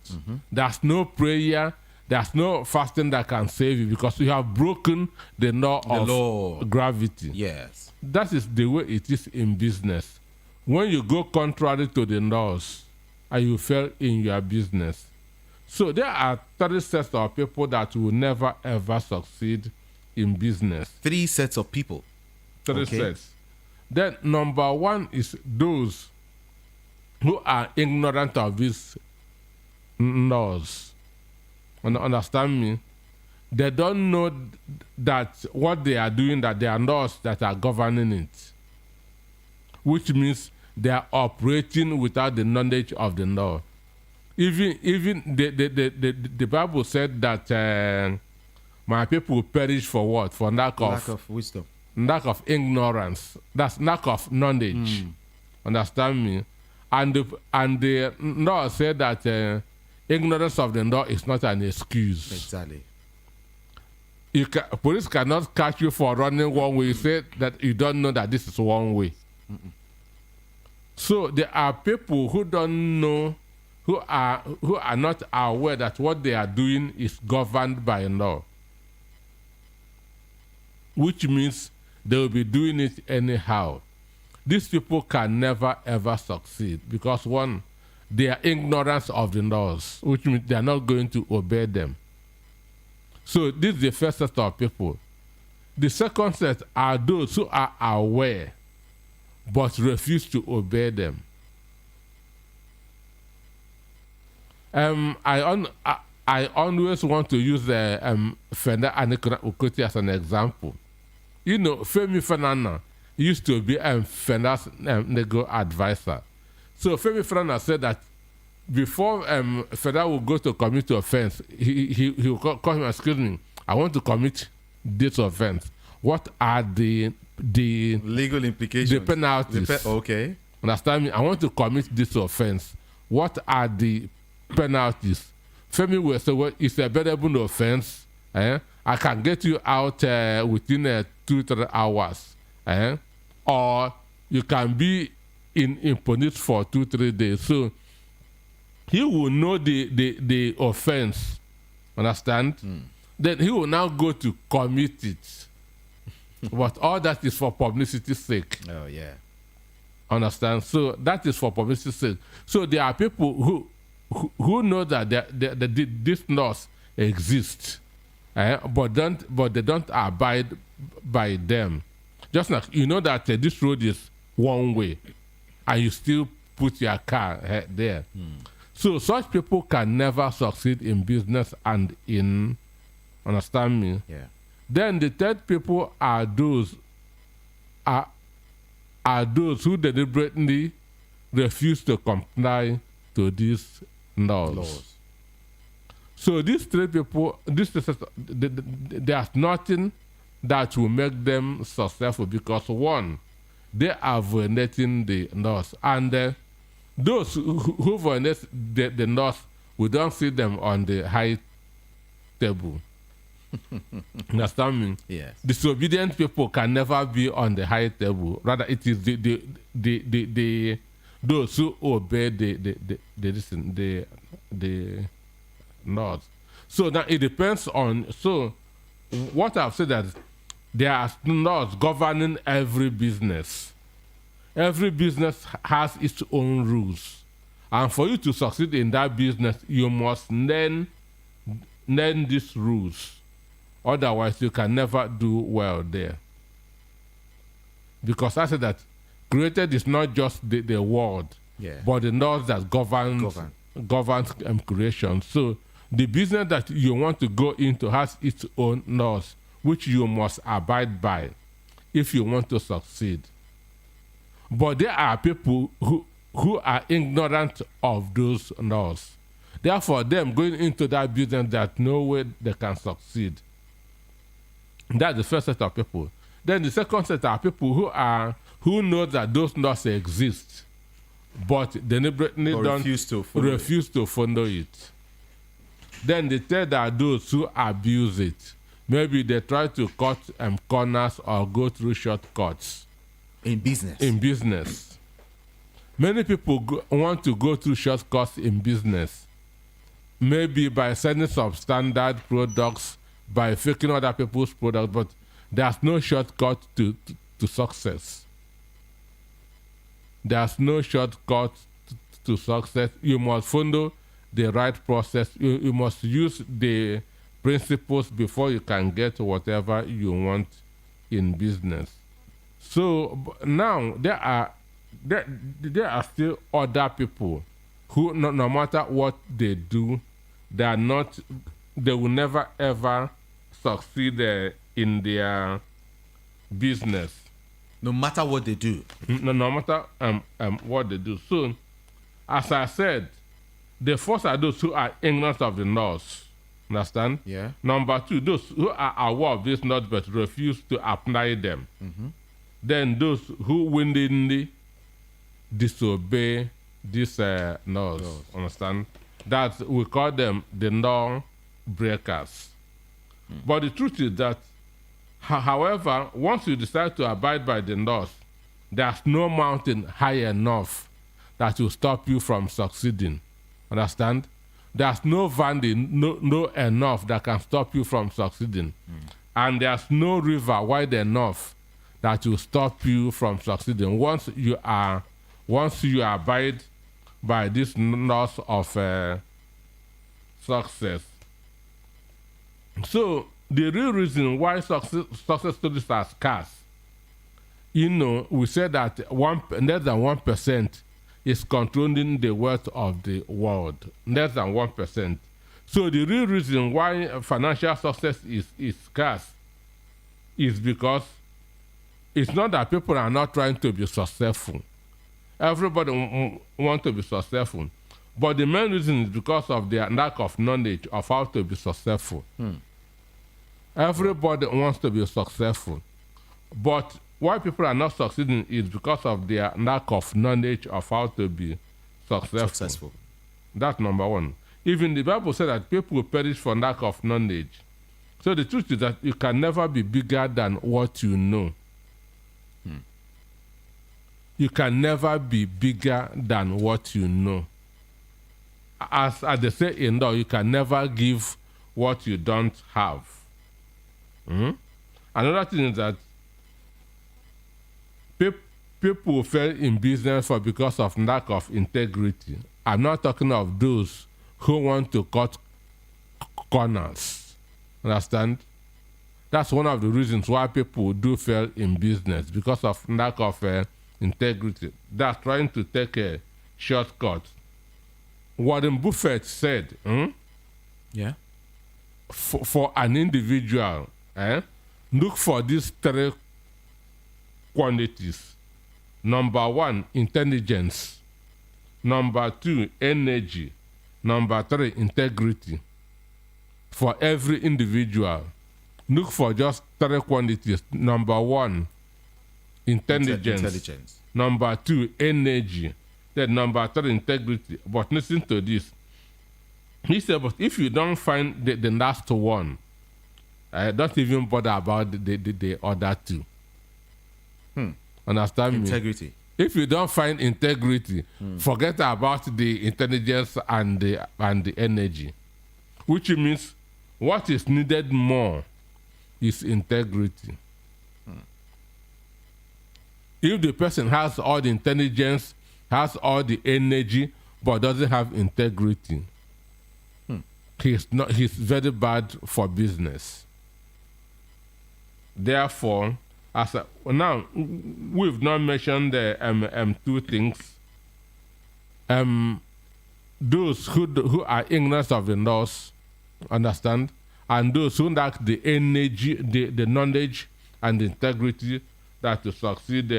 There's no prayer, there's no fasting that can save you because you have broken the law of gravity. Yes. That is the way it is in business. When you go contrary to the laws and you fail in your business. So there are 3 sets of people that will never ever succeed in business. 3 sets of people. 3 sets. Then number 1 is those who are ignorant of these laws. Understand me? They don't know that what they are doing, that there are laws that are governing it. Which means they are operating without the knowledge of the law. Even the Bible said that my people will perish for what? For lack of wisdom. Lack of ignorance. That's lack of knowledge. Understand me? And the law said that ignorance of the law is not an excuse. Exactly. Police cannot catch you for running one way. You say that you don't know that this is one way. So there are people who don't know, who are not aware that what they are doing is governed by law, which means they will be doing it anyhow. These people can never ever succeed because, one, they are ignorance of the laws, which means they are not going to obey them. So this is the first set of people. The second set are those who are aware but refuse to obey them. I always want to use Fenda Anikuna Ukoti as an example. You know, Femi Fanana used to be Fenda's legal advisor. So Femi Fanana said that before Fenda would go to commit offense, he will call him, excuse me, I want to commit this offense. What are the legal implications? The penalties. Okay. Understand me? I want to commit this offense. What are the penalties? Femi will say, well, it's a bearable offense. I can get you out within 2-3 hours. Or you can be in police for 2-3 days. So he will know the offense. Understand? Then he will now go to commit it. But all that is for publicity's sake. Oh, yeah. Understand? So that is for publicity's sake. So there are people who know that these laws exist, but they don't abide by them. Just like you know that this road is one way, and you still put your car there. So such people can never succeed in business and in, understand me? Yeah. Then the third people are those who deliberately refuse to comply to these laws. So these 3 people, there's nothing that will make them successful because, one, they are violating the laws. And those who violate the laws, we don't see them on the high table. Understand me? Yes. Disobedient people can never be on the high table. Rather, it is the those who obey the laws. So now it depends on. So what I've said that there are laws governing every business. Every business has its own rules, and for you to succeed in that business, you must learn these rules. Otherwise, you can never do well there. Because I said that created is not just the world, but the laws that governs creation. So the business that you want to go into has its own laws, which you must abide by if you want to succeed. But there are people who are ignorant of those laws. Therefore, them going into that business, there's no way they can succeed. That's the first set of people. Then the second set are people who know that those laws exist, but deliberately refuse to follow it. Then the third are those who abuse it. Maybe they try to cut corners or go through shortcuts. In business. Many people want to go through shortcuts in business. Maybe by selling substandard products, by faking other people's products, but there's no shortcut to success. There's no shortcut to success. You must follow the right process. You must use the principles before you can get whatever you want in business. So now there are still other people who no matter what they do, they will never ever succeed in their business. No matter what they do. No matter what they do. So, as I said, the first are those who are ignorant of the laws. Understand? Yeah. Number two, those who are aware of these laws but refuse to apply them. Mm-hmm. Then those who willingly disobey these laws. Understand? That we call them the law breakers. But the truth is that, however, once you decide to abide by the laws, there's no mountain high enough that will stop you from succeeding. Understand? There's no valley no enough that can stop you from succeeding. And there's no river wide enough that will stop you from succeeding. Once you abide by these laws of success. So the real reason why success stories are scarce, we said that less than 1% is controlling the wealth of the world. Less than 1%. So the real reason why financial success is scarce is because it's not that people are not trying to be successful. Everybody wants to be successful. But the main reason is because of their lack of knowledge of how to be successful. Everybody wants to be successful. But why people are not succeeding is because of their lack of knowledge of how to be successful. That's number one. Even the Bible said that people will perish for lack of knowledge. So the truth is that you can never be bigger than what you know. You can never be bigger than what you know. As they say in law, you can never give what you don't have. Another thing is that people fail in business because of lack of integrity. I'm not talking of those who want to cut corners. Understand? That's one of the reasons why people do fail in business, because of lack of integrity. That's trying to take a shortcut. Warren Buffett said, for an individual, look for these three quantities. Number one, intelligence. Number two, energy. Number three, integrity. For every individual, look for just three quantities. Number one, intelligence. Number two, energy. Then number 3, integrity. But listen to this. He said, but if you don't find the last one, don't even bother about the other 2. Understand me? Integrity. If you don't find integrity, forget about the intelligence and the energy. Which means what is needed more is integrity. If the person has all the intelligence, has all the energy, but doesn't have integrity, he's very bad for business. Therefore, now we've not mentioned the 2 things. Those who are ignorant of the laws, understand, and those who lack the energy, the knowledge, and the integrity that to succeed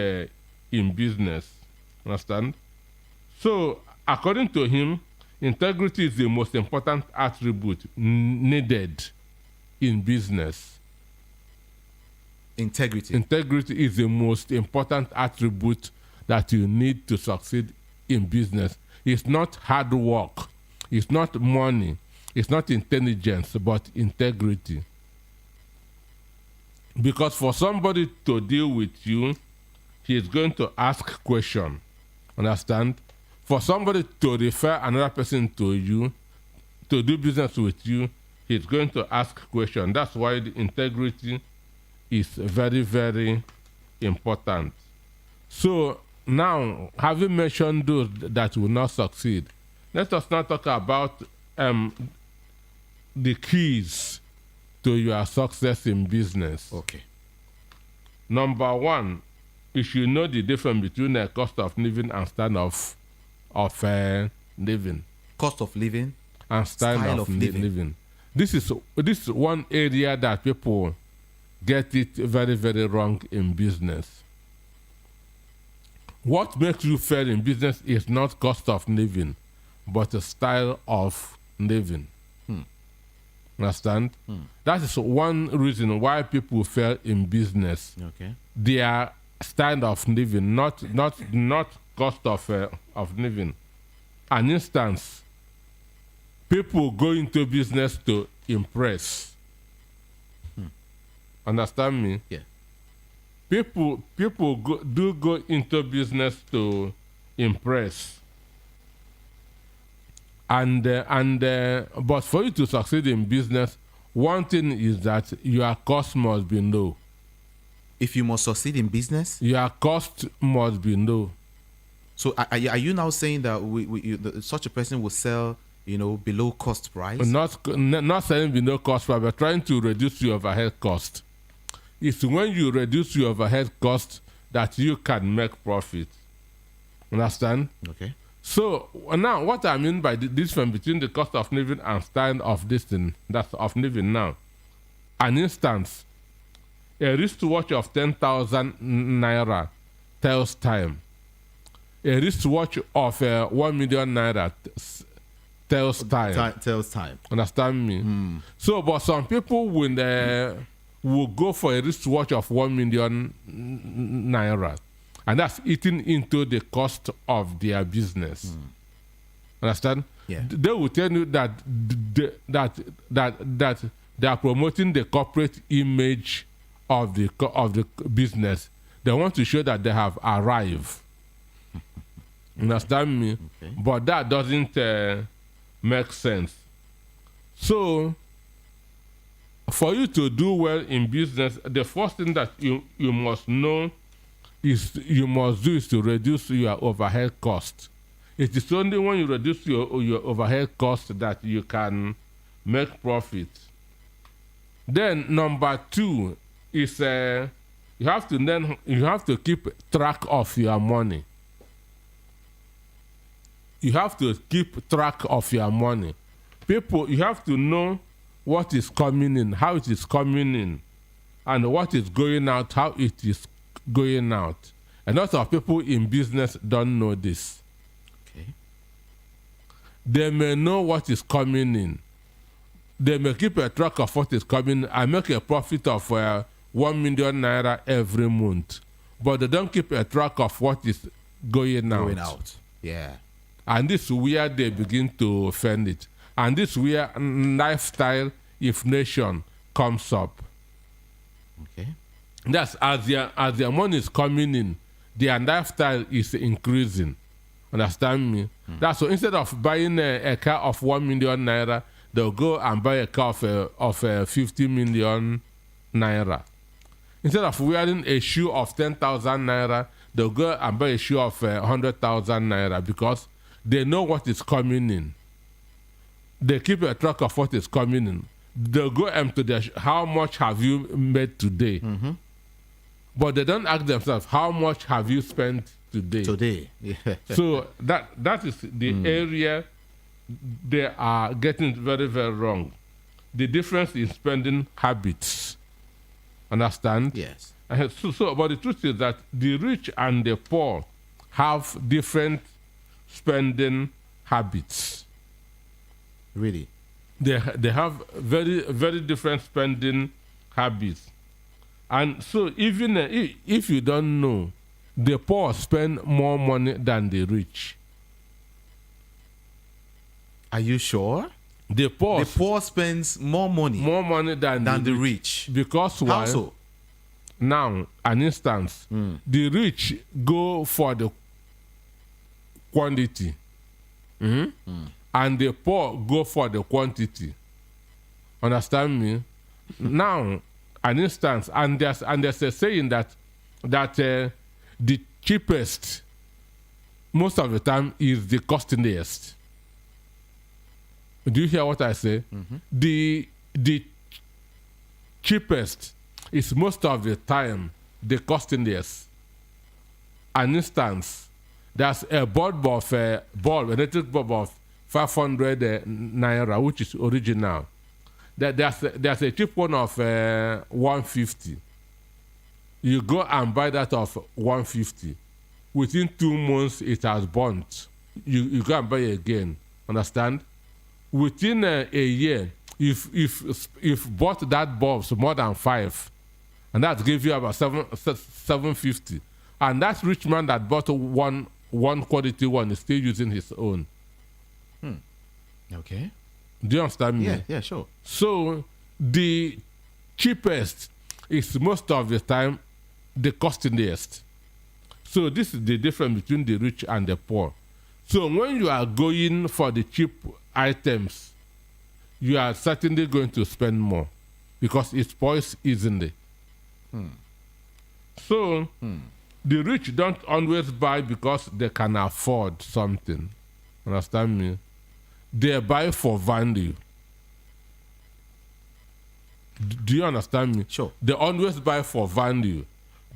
in business, understand. So, according to him, integrity is the most important attribute needed in business. Integrity is the most important attribute that you need to succeed in business. It's not hard work, it's not money, it's not intelligence, but integrity. Because for somebody to deal with you, he is going to ask question. Understand? For somebody to refer another person to you, to do business with you, he's going to ask question. That's why the integrity is very, very important. So now, having mentioned those that will not succeed, let us now talk about the keys to your success in business. Okay. Number 1, you should know the difference between a cost of living and standard of living. Cost of living and style of living. This is one area that people get it very, very wrong in business. What makes you fail in business is not cost of living, but a style of living. Understand? That is one reason why people fail in business. Okay. Their style of living, not cost of living. An instance, people go into business to impress. Understand me? Yeah. People go into business to impress. But for you to succeed in business, one thing is that your cost must be low. If you must succeed in business, your cost must be low. So are you now saying that such a person will sell, below cost price? Not selling below cost price, but trying to reduce your overhead cost. It's when you reduce your overhead cost that you can make profit. Understand? Okay. So now, what I mean by the difference between the cost of living and style of this thing, that's of living now. An instance, a wristwatch of 10,000 naira tells time. A wristwatch of 1 million naira tells time. Tells time. Understand me? So, but some people will go for a wristwatch of 1 million naira. And that's eating into the cost of their business. Understand? Yeah. They will tell you that they are promoting the corporate image of the business. They want to show that they have arrived. Understand me? Okay. But that doesn't make sense. So, for you to do well in business, the first thing that you must know is to reduce your overhead cost. It is only when you reduce your overhead cost that you can make profit. Then number 2 is you have to keep track of your money. You have to keep track of your money. You have to know what is coming in, how it is coming in, and what is going out, how it is going out. A lot of people in business don't know this. Okay. They may know what is coming in. They may keep a track of what is coming and make a profit of 1 million naira every month. But they don't keep a track of what is going out. Yeah. And this is where they begin to fend it. And this is where lifestyle inflation comes up. Okay. That's as their money is coming in, their lifestyle is increasing. Understand me? That's so instead of buying a car of 1 million naira, they'll go and buy a car of 50 million naira. Instead of wearing a shoe of 10,000 naira, they'll go and buy a shoe of 100,000 naira because they know what is coming in. They keep a track of what is coming in. They'll go empty their how much have you made today? But they don't ask themselves, how much have you spent today? Today. Yeah. So that is the area they are getting very, very wrong. The difference in spending habits. Understand? Yes. But the truth is that the rich and the poor have different spending habits. Really. They have very, very different spending habits. And so even if you don't know, the poor spend more money than the rich. Are you sure? The poor spends more money than the rich. Because why? How so? Now, an instance, the rich go for the quantity, and the poor go for the quantity. Understand me? Now, an instance, and there's a saying that the cheapest most of the time is the costliest. Do you hear what I say? The cheapest is most of the time the costliest. An instance, there's a bulb of electric bulb of 500 naira, which is original. There's a cheap one of 150. You go and buy that of 150. Within 2 months, it has burnt. You go and buy it again. Understand? Within a year, if bought that bulbs more than 5, and that gives you about 750, and that rich man that bought one quality one is still using his own. Okay. Do you understand me? Yeah, sure. So the cheapest is most of the time the costliest. So this is the difference between the rich and the poor. So when you are going for the cheap items, you are certainly going to spend more because it spoils easily. So the rich don't always buy because they can afford something. Understand me? They buy for value. Do you understand me? Sure. They always buy for value.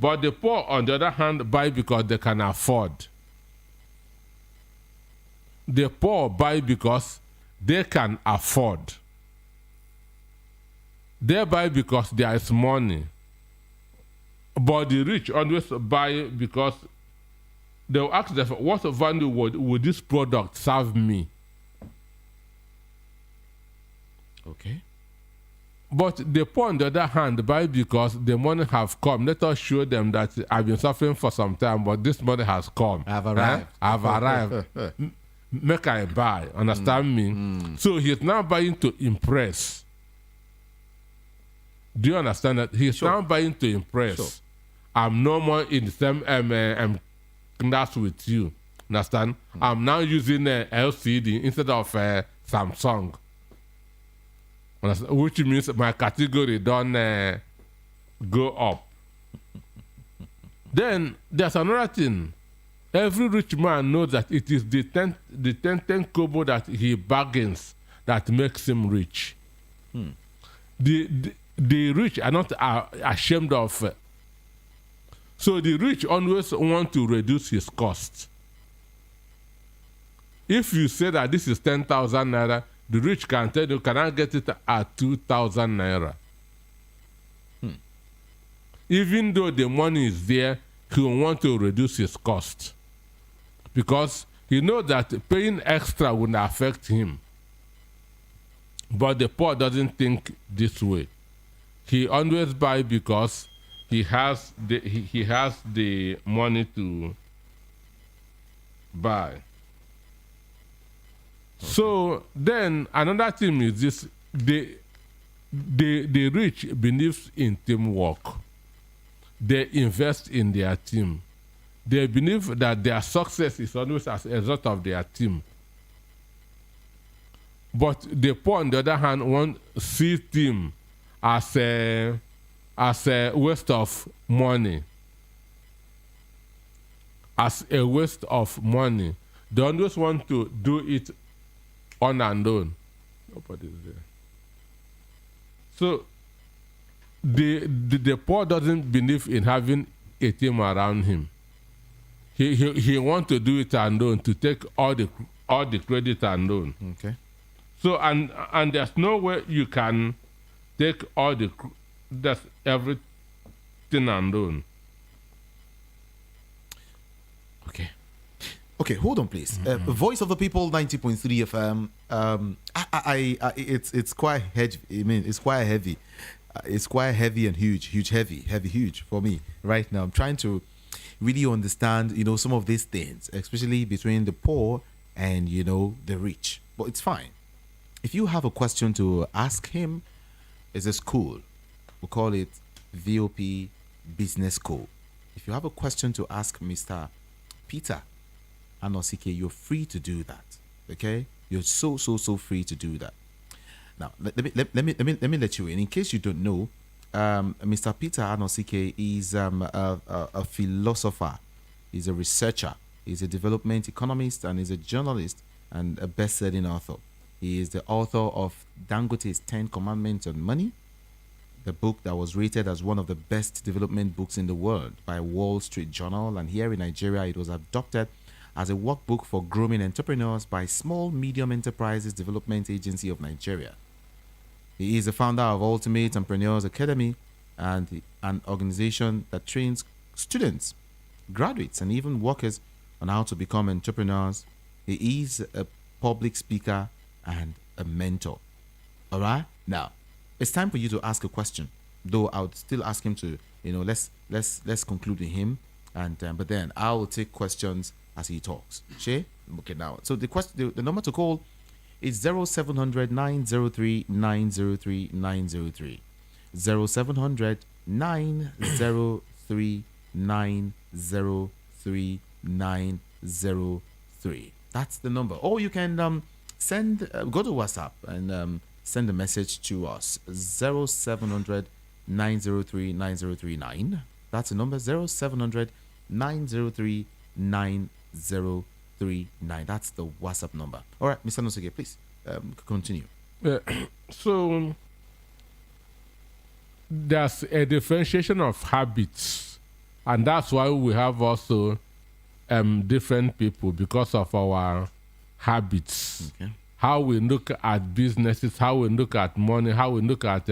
But the poor, on the other hand, buy because they can afford. The poor buy because they can afford. They buy because there is money. But the rich always buy because they will ask themselves, what value would this product serve me? Okay. But the poor, on the other hand, buy because the money have come. Let us show them that I've been suffering for some time, but this money has come. I've arrived. I've arrived. Make I buy. Understand me? So he's now buying to impress. Do you understand that? He's now buying to impress. Sure. I'm no more in the same class with you. Understand? I'm now using LCD instead of Samsung. Which means my category don't go up. Then there's another thing. Every rich man knows that it is the 10 kobo that he bargains that makes him rich. The rich are not ashamed of. So the rich always want to reduce his cost. If you say that this is 10,000 naira, the rich can tell you, can I get it at 2,000 naira? Even though the money is there, he will want to reduce his cost. Because he knows that paying extra will affect him. But the poor doesn't think this way. He always buys because he has the money to buy. So then another thing is this: the rich believe in teamwork. They invest in their team. They believe that their success is always as a result of their team. But the poor, on the other hand, want see team as a waste of money. As a waste of money. They always want to do it on and on. Nobody's there. So the poor doesn't believe in having a team around him. He wants to do it alone, to take all the credit alone. Okay. So and there's no way you can take all that's everything alone. Okay, hold on, please. Voice of the People, 90.3 FM. It's quite heavy. I mean, it's quite heavy. It's quite heavy and huge for me right now. I'm trying to really understand, some of these things, especially between the poor and, the rich. But it's fine. If you have a question to ask him, it's a school. We'll call it VOP Business School. If you have a question to ask Mr. Peter Anosike, you're free to do that. Okay, you're so free to do that. Now let me let you in case you don't know. Mr. Peter Anosike is a philosopher. He's a researcher. He's a development economist, and he's a journalist and a best-selling author. He is the author of Dangote's 10 Commandments on Money, the book that was rated as one of the best development books in the world by Wall Street Journal, and here in Nigeria it was adopted as a workbook for grooming entrepreneurs by Small Medium Enterprises Development Agency of Nigeria. He is the founder of Ultimate Entrepreneurs Academy, and an organization that trains students, graduates, and even workers on how to become entrepreneurs. He is a public speaker and a mentor. All right, now it's time for you to ask a question. Though I would still ask him to, let's conclude with him, and but then I will take questions as he talks. Okay, now. So the number to call is 0700 903 903 903. 0700 903 903 903. That's the number. Or you can go to WhatsApp and send a message to us. 0700 903 9039. That's the number. 0700 903 9039. That's the WhatsApp number. All right, Mr. Nosege, please continue. So there's a differentiation of habits, and that's why we have also different people because of our habits. Okay. How we look at businesses, how we look at money, how we look at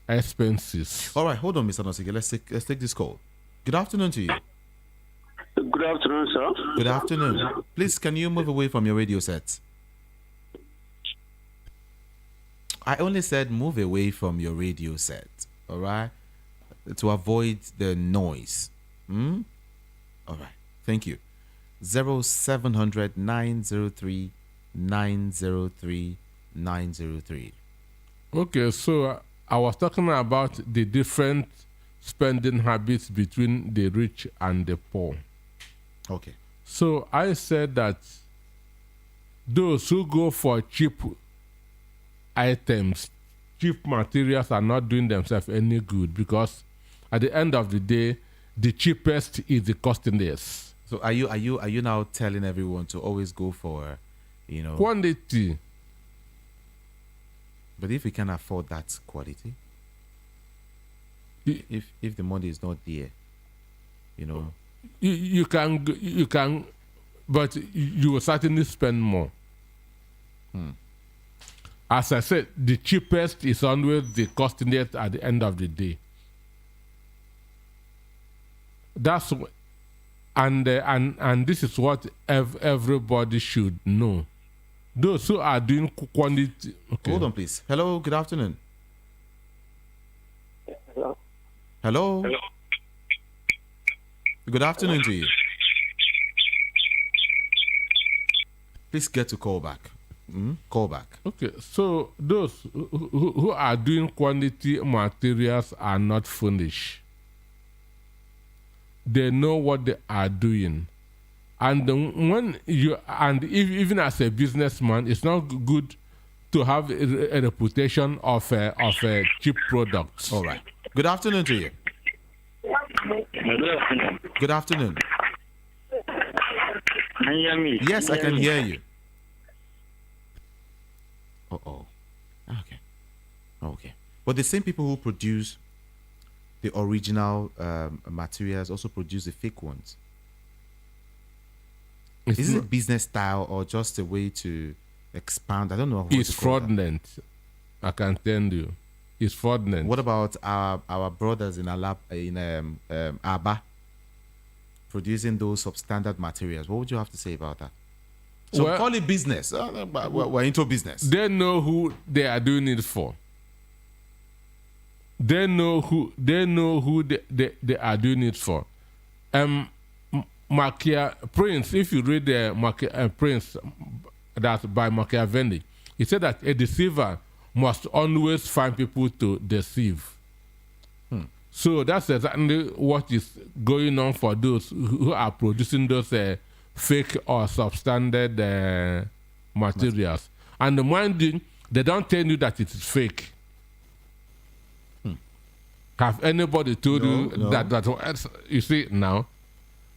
expenses. All right, hold on, Mr. Nosege. Let's take this call. Good afternoon to you. Good afternoon, sir. Good afternoon. Please, can you move away from your radio set? I only said move away from your radio set, all right? To avoid the noise. All right, thank you. 0700 903 903 903. Okay, so I was talking about the different spending habits between the rich and the poor. Okay. So I said that those who go for cheap items, cheap materials are not doing themselves any good, because at the end of the day, the cheapest is the costliest. So are you now telling everyone to always go for, quantity? But if we can afford that quality, if the money is not there, you can, but you will certainly spend more. As I said, the cheapest is always the costliest at the end of the day. That's and this is what everybody should know. Those who are doing quantity. Okay. Hold on, please. Hello, good afternoon. Hello. Good afternoon to you. Please get to call back. Call back. Okay, so those who are doing quantity materials are not foolish. They know what they are doing. And even as a businessman, it's not good to have a reputation of cheap products. All right. Good afternoon to you. Good afternoon. Can you hear me? Yes, I can hear you. Oh. Okay. But the same people who produce the original materials also produce the fake ones. Is it a business style or just a way to expand? I don't know. It's fraudulent. I can tell you. It's fraudulent. What about our brothers in Aba producing those substandard materials? What would you have to say about that? So call it business. We're into business. They know who they are doing it for. They know who they are doing it for. Prince, if you read the Prince that's by Machiavelli, he said that a deceiver must always find people to deceive. So that's exactly what is going on for those who are producing those fake or substandard materials. And mind you, they don't tell you that it is fake. Have anybody told you that you see now?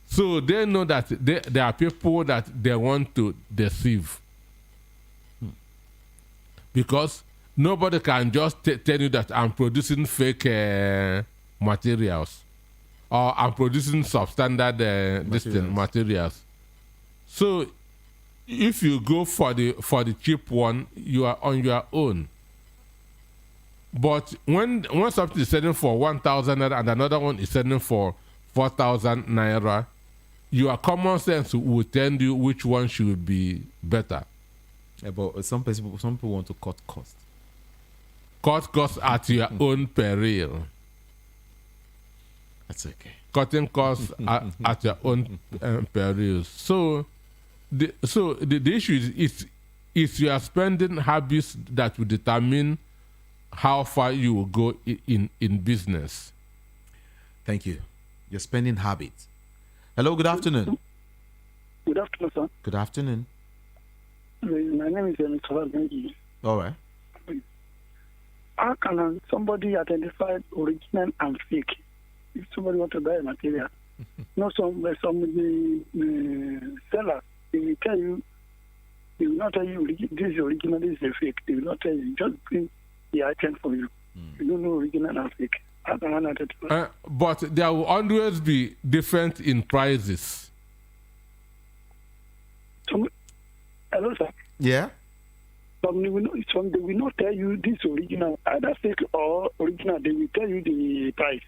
So they know that there are people that they want to deceive. Because nobody can just tell you that I'm producing fake materials or I'm producing substandard materials. So if you go for the cheap one, you are on your own. But when something is selling for 1,000 naira and another one is selling for 4,000 naira, your common sense will tell you which one should be better. Yeah, but some people want to cut costs. Cut costs at your own peril. That's okay. Cutting costs at your own peril. So the issue is your spending habits that will determine how far you will go in business. Thank you. Your spending habits. Hello, good afternoon. Good afternoon, sir. Good afternoon. My name is Mr. Benji. All right. How can somebody identify original and fake if somebody wants to buy a material? Some the sellers, they will tell you, they will not tell you this is original, this is a fake. They will not tell you, just bring the item for you. You don't know original and fake. How can I identify? But there will always be different in prices. Hello, sir. Yeah. Some they will not tell you this original, either fake or original. They will tell you the price.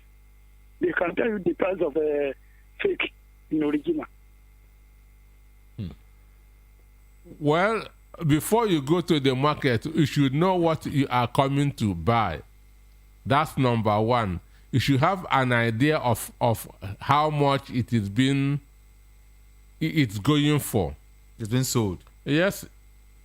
They can tell you the price of a fake in original. Well, before you go to the market, you should know what you are coming to buy. That's number one. You should have an idea of how much it's going for. It's been sold. Yes,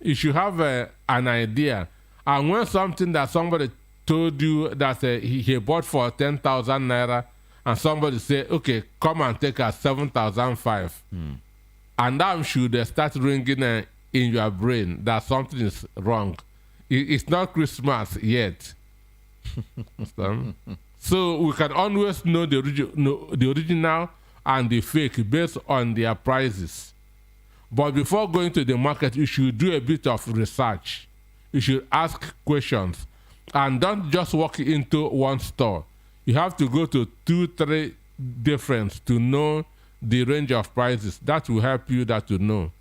you should have an idea. And when something that somebody told you that he bought for 10,000 naira, and somebody say, okay, come and take us 7,500, and that should start ringing in your brain that something is wrong. It's not Christmas yet. So we can always know the original and the fake based on their prices. But before going to the market, you should do a bit of research. You should ask questions. And don't just walk into one store. You have to go to 2-3 different to know the range of prices. That will help you to know.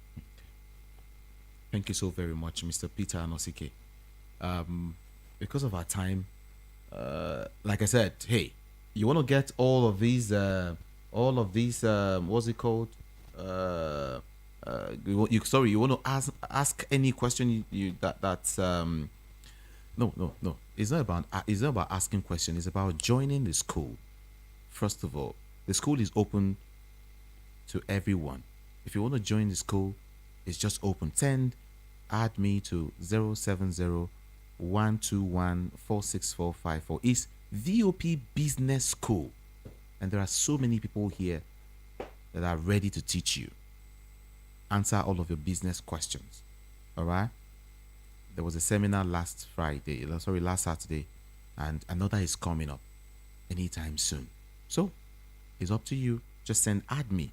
Thank you so very much, Mr. Peter Anosike. Because of our time, like I said, hey, you want to get all of these, what's it called? You want to ask any question no. It's not about asking questions. It's about joining the school. First of all, the school is open to everyone. If you want to join the school, it's just open. Send add me to 070-121-46454. It's VOP Business School. And there are so many people here that are ready to teach you. Answer all of your business questions. All right? There was a seminar last Saturday, and another is coming up anytime soon. So, it's up to you. Just send add me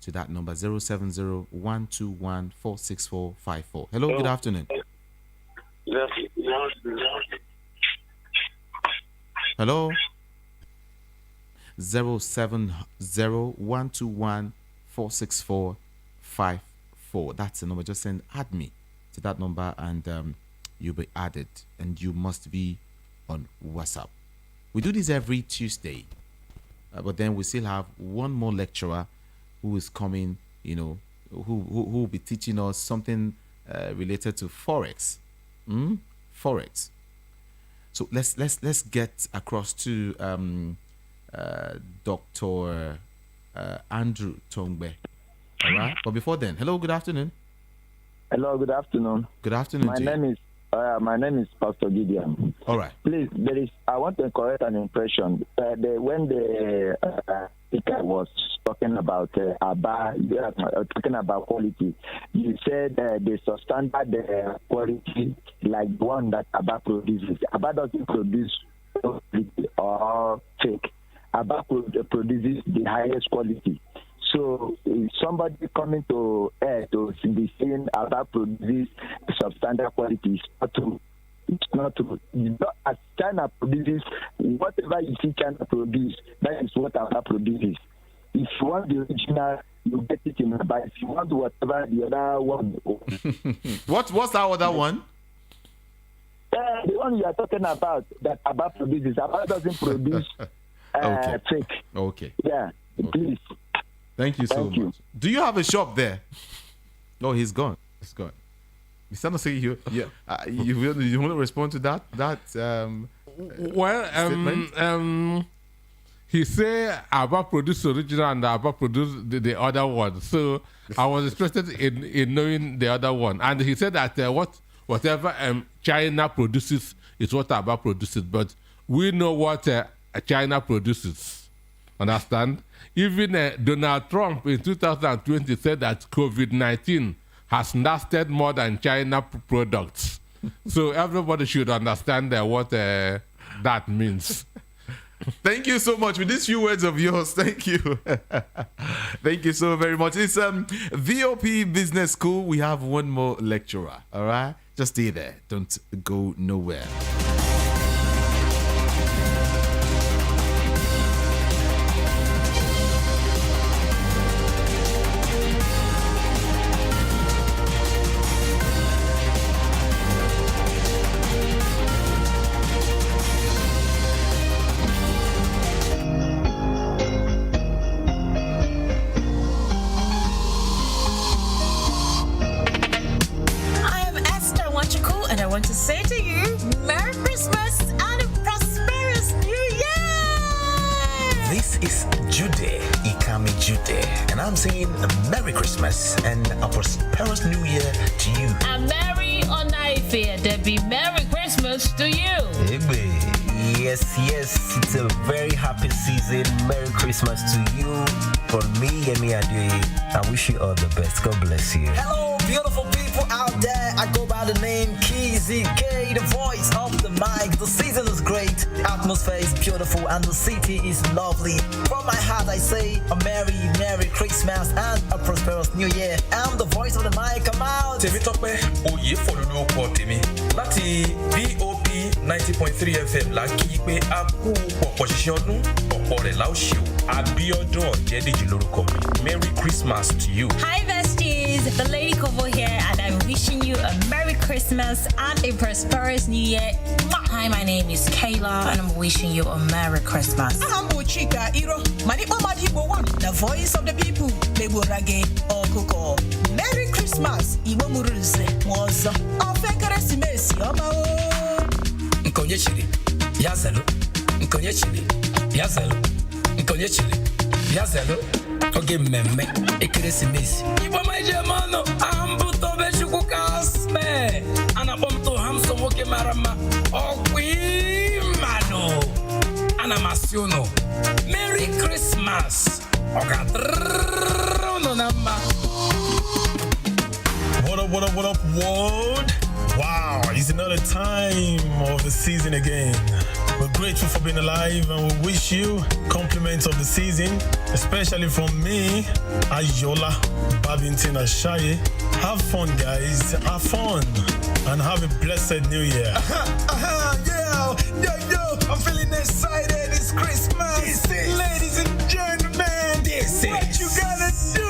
to that number 070-121-46454. Hello, good afternoon. Hello. 070-121-46454. That's the number. Just send add me to that number, and you'll be added, and you must be on WhatsApp. We do this every Tuesday, but then we still have one more lecturer who is coming, who will be teaching us something related to forex. Forex. So let's get across to Dr. Andrew Tongbe. All right. But before then, hello, good afternoon. Hello, good afternoon. Good afternoon. My name is Pastor Gideon. All right. Please, I want to correct an impression. When the speaker was talking about talking about quality, you said the substandard quality, like the one that ABBA produces. ABBA doesn't produce or fake. ABBA produces the highest quality. So somebody coming to air to be saying ABBA produces substandard quality, it's not true. As China produces, whatever you see China produce, that is what ABBA produces. If you want the original, you get it in ABBA. If you want whatever the other one. What's that other one? The one you are talking about that ABBA produces. ABBA doesn't produce fake. Okay. Yeah. Okay. Please. Thank you so much. Do you have a shop there? No, he's gone. He's gone. He's trying to say you want to respond to that? He say ABBA produce original and ABBA produce the other one. So I was interested in knowing the other one. And he said that whatever China produces is what ABBA produces. But we know what China produces. Understand? Even Donald Trump in 2020 said that COVID-19 has lasted more than China products. So everybody should understand what that means. Thank you so much. With these few words of yours, thank you. Thank you so very much. It's VOP Business School. We have one more lecturer. All right? Just stay there. Don't go nowhere. Merry Christmas and a prosperous New Year to you. A Merry Onaife, Debbie. Merry Christmas to you. Yes, it's a very happy season. Merry Christmas to you. From me, Yemi Adeoye, I wish you all the best. God bless you. Hello, beautiful people out there. I go by the name Kizzy K, the voice of the mic. The season is great, the atmosphere is beautiful, and the city is lovely. From my heart, I say a Merry Christmas and a prosperous New Year. I'm the voice of the mic. Come out. Tèmítọ́pẹ́ Oyèfọ́lọ́lọ́kọ tèmi láti VOP 90.3 FM la kí pé a kú pọ̀pọ̀ ṣiṣẹ́ ọdún ọ̀pọ̀ rẹ̀ la ó ṣe o. Abíọ́dún Ọ̀jẹ́dèjì lórúkọ mi. Merry Christmas to you. Hi besties, the Lady Kobo here, and I'm wishing you a Merry Christmas and a prosperous New Year. Hi, my name is Kayla, and I'm wishing you a Merry Christmas. I'm Chika Iro, the voice of the people. Merry Christmas, Iwo Muruze, was Ofekeresimesi, Nkonyechiri, Yazelo, Nkonyechiri, Yazelo, Nkonyechiri, Yazelo, Oge Meme, Ekeresimesi. Ibo my Germano, Ambuto Beshuku Kasme. Merry Christmas. What up, world? Wow, it's another time of the season again. We're grateful for being alive and we wish you compliments of the season, especially from me, Ayola, Babington, Ashaye. Have fun, guys. Have fun. And have a blessed new year. Yo, I'm feeling excited. It's Christmas. Ladies and gentlemen, what you gotta do?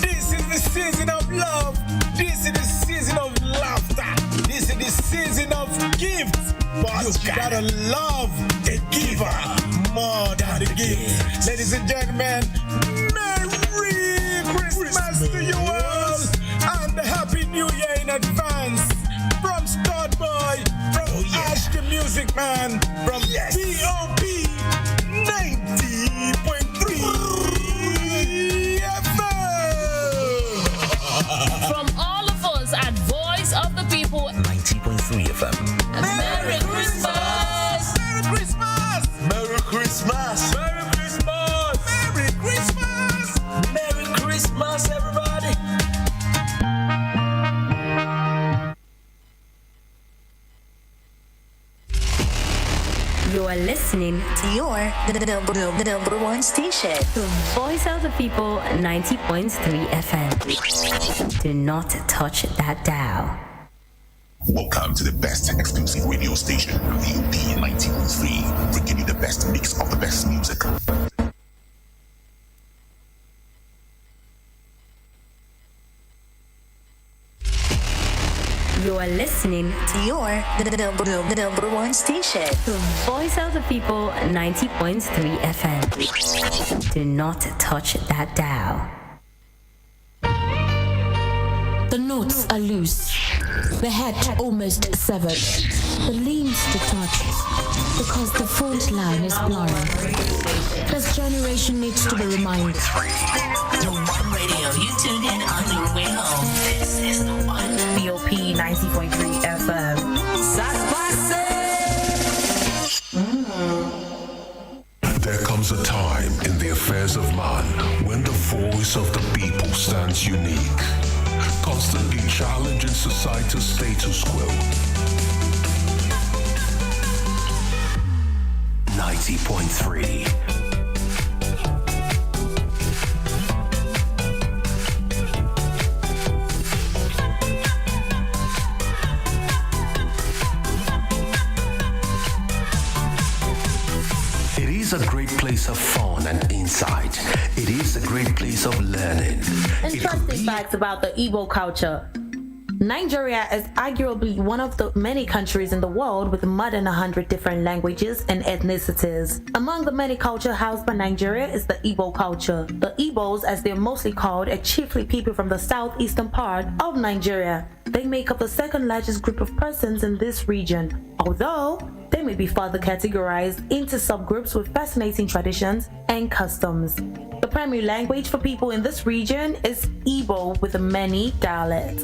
This is the season of love. This is the season of laughter. This is the season of gifts. But you gotta love the giver more than the gift. Ladies and gentlemen, Merry Christmas to you all and a Happy New Year in advance. From Stud Boy, from Ash the Music Man, from VOP 90.3 FM. From all of us at Voice of the People, 90.3 FM. Merry Christmas! Merry Christmas! Merry Christmas! Merry Christmas! Merry Christmas! Merry Christmas, everybody! You're listening to your number one station, the Voice of the People 90.3 FM. Do not touch that dial. Welcome to the best exclusive radio station, VOP 90.3, bringing you the best mix of the best music. You're listening to your number one station, the Voice of the People 90.3 FM. Do not touch that dial. The notes are loose, the head almost severed, the limbs detached, because the front line is blurry. This generation needs to be reminded. The one radio you tune in on your way home. This is the one. VOP 90.3 FM. There comes a time in the affairs of man when the voice of the people stands unique, constantly challenging society's status quo. 90.3. It is a great place of fun and insight. It is a great place of learning. Interesting facts about the Igbo culture. Nigeria is arguably one of the many countries in the world with more than 100 different languages and ethnicities. Among the many cultures housed by Nigeria is the Igbo culture. The Igbos, as they're mostly called, are chiefly people from the southeastern part of Nigeria. They make up the second largest group of persons in this region, although they may be further categorized into subgroups with fascinating traditions and customs. The primary language for people in this region is Igbo with many dialects.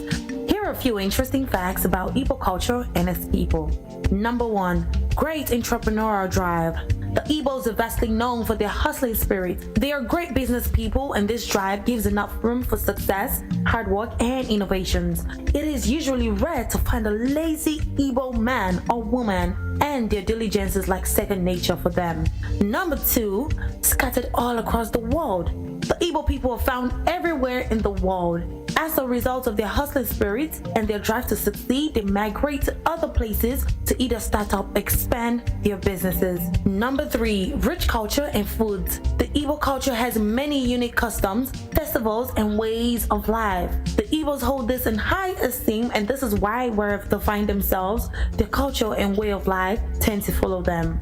Here are a few interesting facts about Igbo culture and its people. Number 1, great entrepreneurial drive. The Igbos are vastly known for their hustling spirit. They are great business people, and this drive gives enough room for success, hard work, and innovations. It is usually rare to find a lazy Igbo man or woman, and their diligence is like second nature for them. Number 2, scattered all across the world. The Igbo people are found everywhere in the world. As a result of their hustling spirit and their drive to succeed, they migrate to other places to either start up, expand their businesses. Number 3, rich culture and foods. The Igbo culture has many unique customs, festivals, and ways of life. The Igbos hold this in high esteem, and this is why wherever they find themselves, their culture and way of life tend to follow them.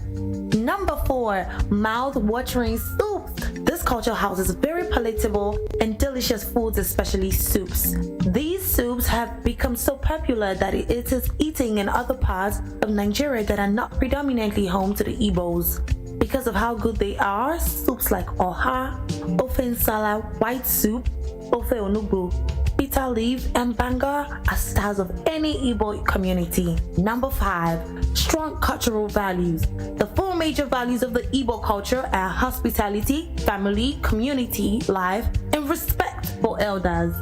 Number 4, mouth-watering soups. This culture houses very palatable and delicious foods, especially soups. These soups have become so popular that it is eaten in other parts of Nigeria that are not predominantly home to the Igbos. Because of how good they are, soups like oha, ofe nsala, white soup, ofe onugbu, bitter leaf, and banga are styles of any Igbo community. Number 5, strong cultural values. The 4 major values of the Igbo culture are hospitality, family, community, life, and respect for elders.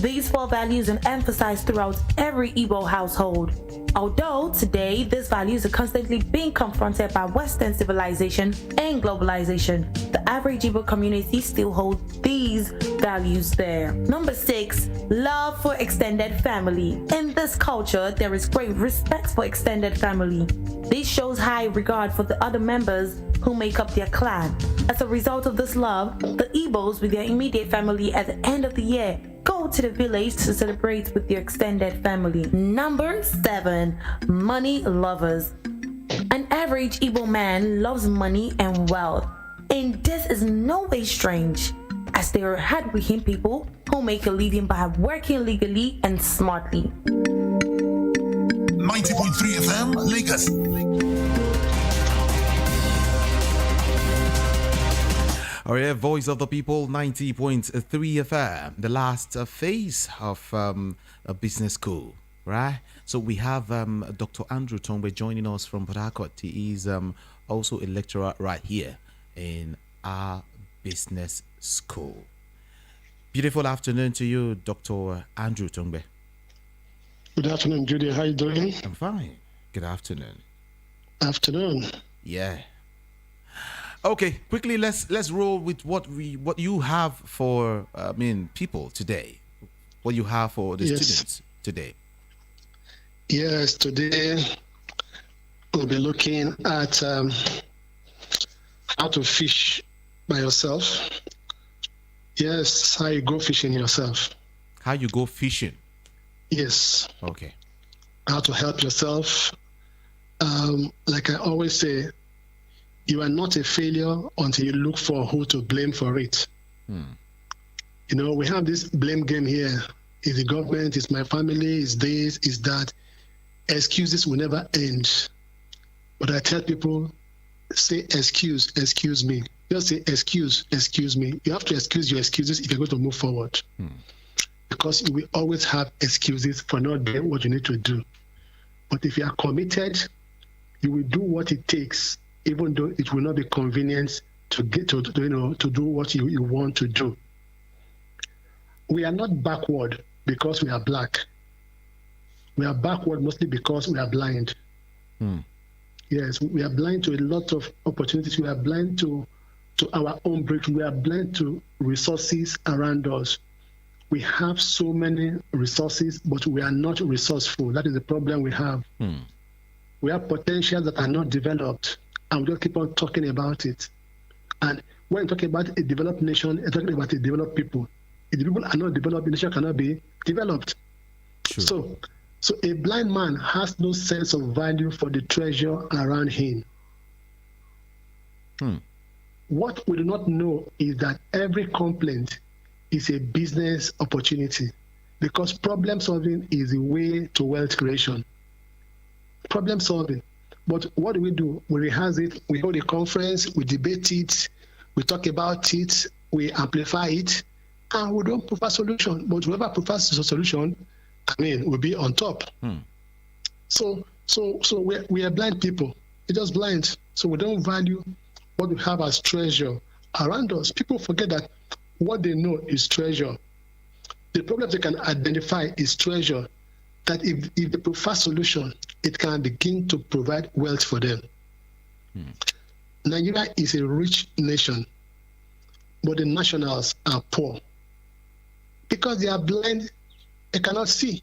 These 4 values are emphasized throughout every Igbo household. Although today these values are constantly being confronted by Western civilization and globalization, the average Igbo community still holds these values there. Number 6, love for extended family. In this culture, there is great respect for extended family. This shows high regard for the other members who make up their clan. As a result of this love, the Igbos with their immediate family at the end of the year go to the village to celebrate with their extended family. Number 7, money lovers. An average Igbo man loves money and wealth, and this is no way strange, as there are hardworking people who make a living by working legally and smartly. 90.3 FM, Lagos. Our Voice of the People, 90.3 FM, the last phase of a business school, right? So we have Dr. Andrew Tongbe joining us from Port Harcourt. He is also a lecturer right here in our business school. Beautiful afternoon to you, Dr. Andrew Tongbe. Good afternoon, Judy. How you doing? I'm fine. Good afternoon. Afternoon. Yeah. Okay, quickly let's roll with what you have for people today. What you have for the students today. Yes, today we'll be looking at how to fish by yourself. Yes, how you go fishing yourself. How you go fishing? Yes. Okay. How to help yourself. Like I always say, you are not a failure until you look for who to blame for it. You know, we have this blame game here. It's the government, it's my family, it's this, it's that. Excuses will never end. But I tell people, say excuse me. Just say excuse me. You have to excuse your excuses if you're going to move forward. Because you will always have excuses for not doing what you need to do. But if you are committed, you will do what it takes, even though it will not be convenient to get to do what you want to do. We are not backward because we are black. We are backward mostly because we are blind. Yes, we are blind to a lot of opportunities. We are blind to our own breakthrough. We are blind to resources around us. We have so many resources, but we are not resourceful. That is the problem we have. We have potentials that are not developed, and we just keep on talking about it. And when you're talking about a developed nation, you're talking about a developed people. If the people are not developed, the nation cannot be developed. So a blind man has no sense of value for the treasure around him. What we do not know is that every complaint is a business opportunity, because problem solving is the way to wealth creation. Problem solving. But what do? We rehearse it, we hold a conference, we debate it, we talk about it, we amplify it, and we don't provide solution. But whoever provides a solution, will be on top. So we are blind people. We're just blind. So we don't value what we have as treasure around us. People forget that what they know is treasure. The problem they can identify is treasure. That if they provide solution, it can begin to provide wealth for them. Nigeria is a rich nation, but the nationals are poor. Because they are blind, they cannot see.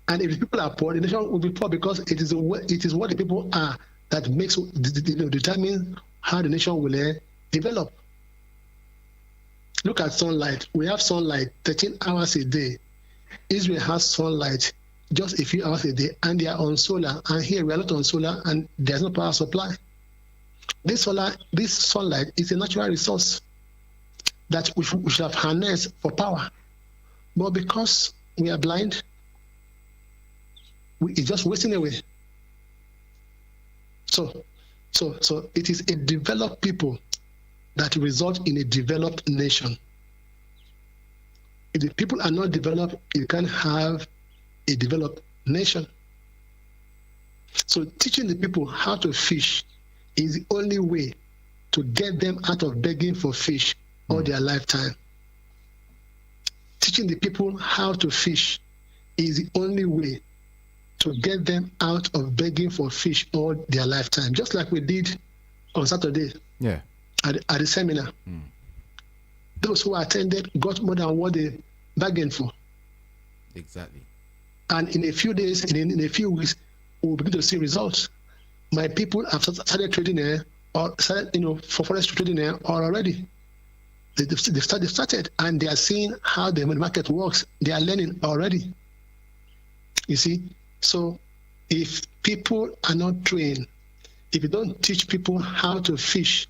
And if the people are poor, the nation will be poor, because it is what the people are that makes determine how the nation will develop. Look at sunlight. We have sunlight 13 hours a day. Israel has sunlight just a few hours a day, and they are on solar. And here we are not on solar, and there's no power supply. This sunlight is a natural resource that we should have harnessed for power. But because we are blind, it's just wasting away. So it is a developed people that result in a developed nation. If the people are not developed, you can't have a developed nation. So teaching the people how to fish is the only way to get them out of begging for fish all their lifetime. Teaching the people how to fish is the only way to get them out of begging for fish all their lifetime, just like we did on Saturday at the seminar. Those who attended got more than what they bargained for. Exactly. And in a few days, in a few weeks, we'll begin to see results. My people have started trading there, or started, for forest trading there already. They've started, and they are seeing how the market works. They are learning already. You see, so if people are not trained, if you don't teach people how to fish,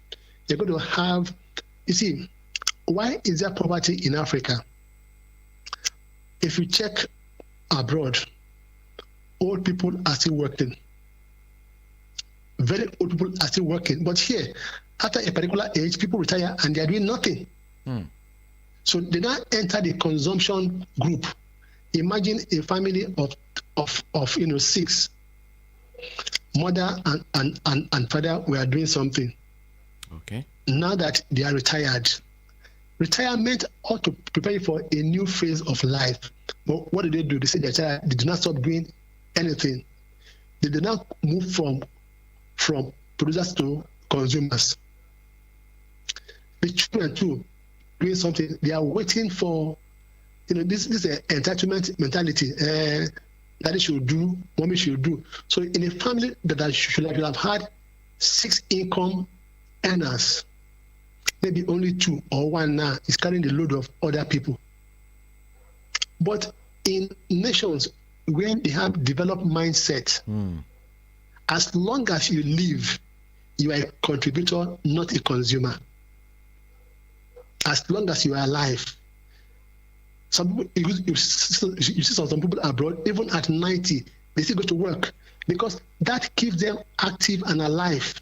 you're going to have, you see, why is there poverty in Africa? If you check abroad, old people are still working. Very old people are still working. But here, after a particular age, people retire and they are doing nothing. So they now enter the consumption group. Imagine a family of 6. Mother and father were doing something. Okay. Now that they are retired, retirement ought to prepare you for a new phase of life. But what do? They say they did not stop doing anything. They did not move from producers to consumers. The children too doing something. They are waiting for, this is an entitlement mentality. Daddy should do, mommy should do. So in a family that should have had 6 income earners, maybe only 2 or 1 now is carrying the load of other people. But in nations where they have developed mindset, as long as you live, you are a contributor, not a consumer. As long as you are alive. Some people, you see some people abroad, even at 90, they still go to work because that keeps them active and alive.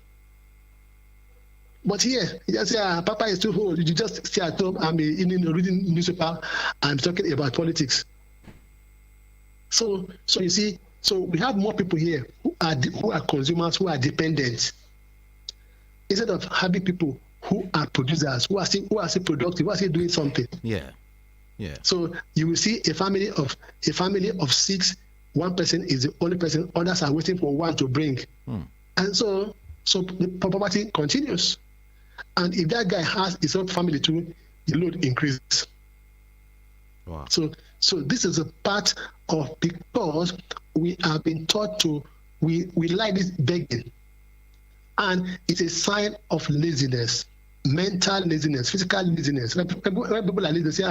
But here, you just say, Papa is too old. You just stay at home and be reading newspaper and talking about politics. So you see, so we have more people here who are consumers, who are dependent, instead of having people who are producers, who are still productive, who are still doing something. Yeah. So you will see a family of 6. One person is the only person. Others are waiting for one to bring, and so the poverty continues. And if that guy has his own family too, the load increases. Wow. So this is a part of, because we have been taught to, we like this begging, and it's a sign of laziness. Mental laziness, physical laziness. When people are lazy, they say,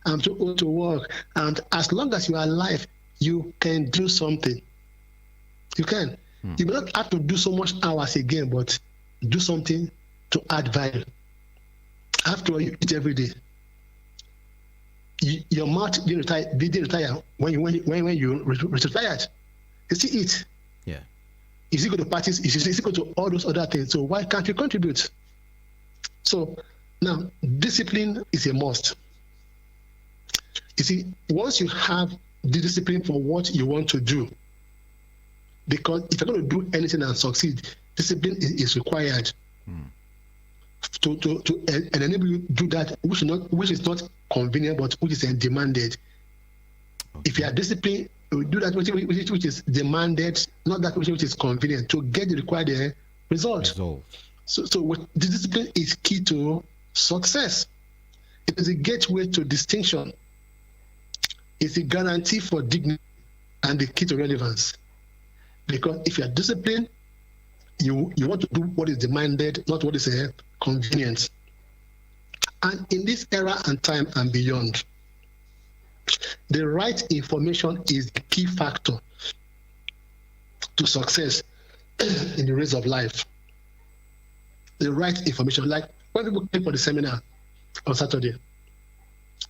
I'm too old to work. And as long as you are alive, you can do something. You can. You will not have to do so much hours again, but do something to add value. After all, you eat every day. Your mouth didn't retire when you retired. You still eat. Yeah. You still go to parties. You still go to all those other things. So why can't you contribute? So now, discipline is a must. You see, once you have the discipline for what you want to do, because if you're going to do anything and succeed, discipline is required to enable you to do that, which is not convenient, but which is demanded. Okay. If you are disciplined, you do that which is demanded, not that which is convenient, to get the required result. So the discipline is key to success. It is a gateway to distinction. It's a guarantee for dignity and the key to relevance. Because if you are disciplined, you want to do what is demanded, not what is convenient. And in this era and time and beyond, the right information is the key factor to success in the race of life. The right information. Like when people came for the seminar on Saturday,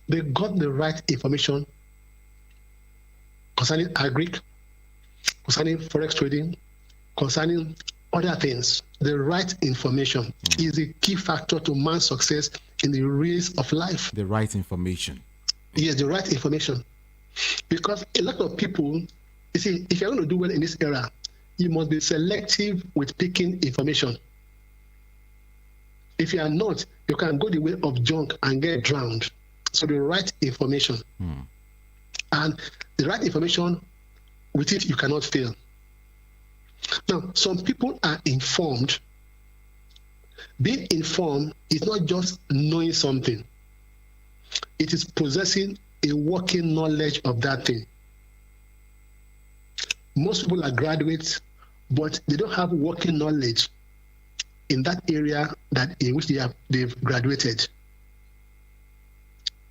they got the right information concerning agri, concerning forex trading, concerning other things. The right information is a key factor to man's success in the race of life. The right information. Yes, the right information. Because a lot of people, you see, if you're going to do well in this era, you must be selective with picking information. If you are not, you can go the way of junk and get drowned. So the right information. And the right information, with it, you cannot fail. Now, some people are informed. Being informed is not just knowing something. It is possessing a working knowledge of that thing. Most people are graduates, but they don't have working knowledge in that area in which they've graduated.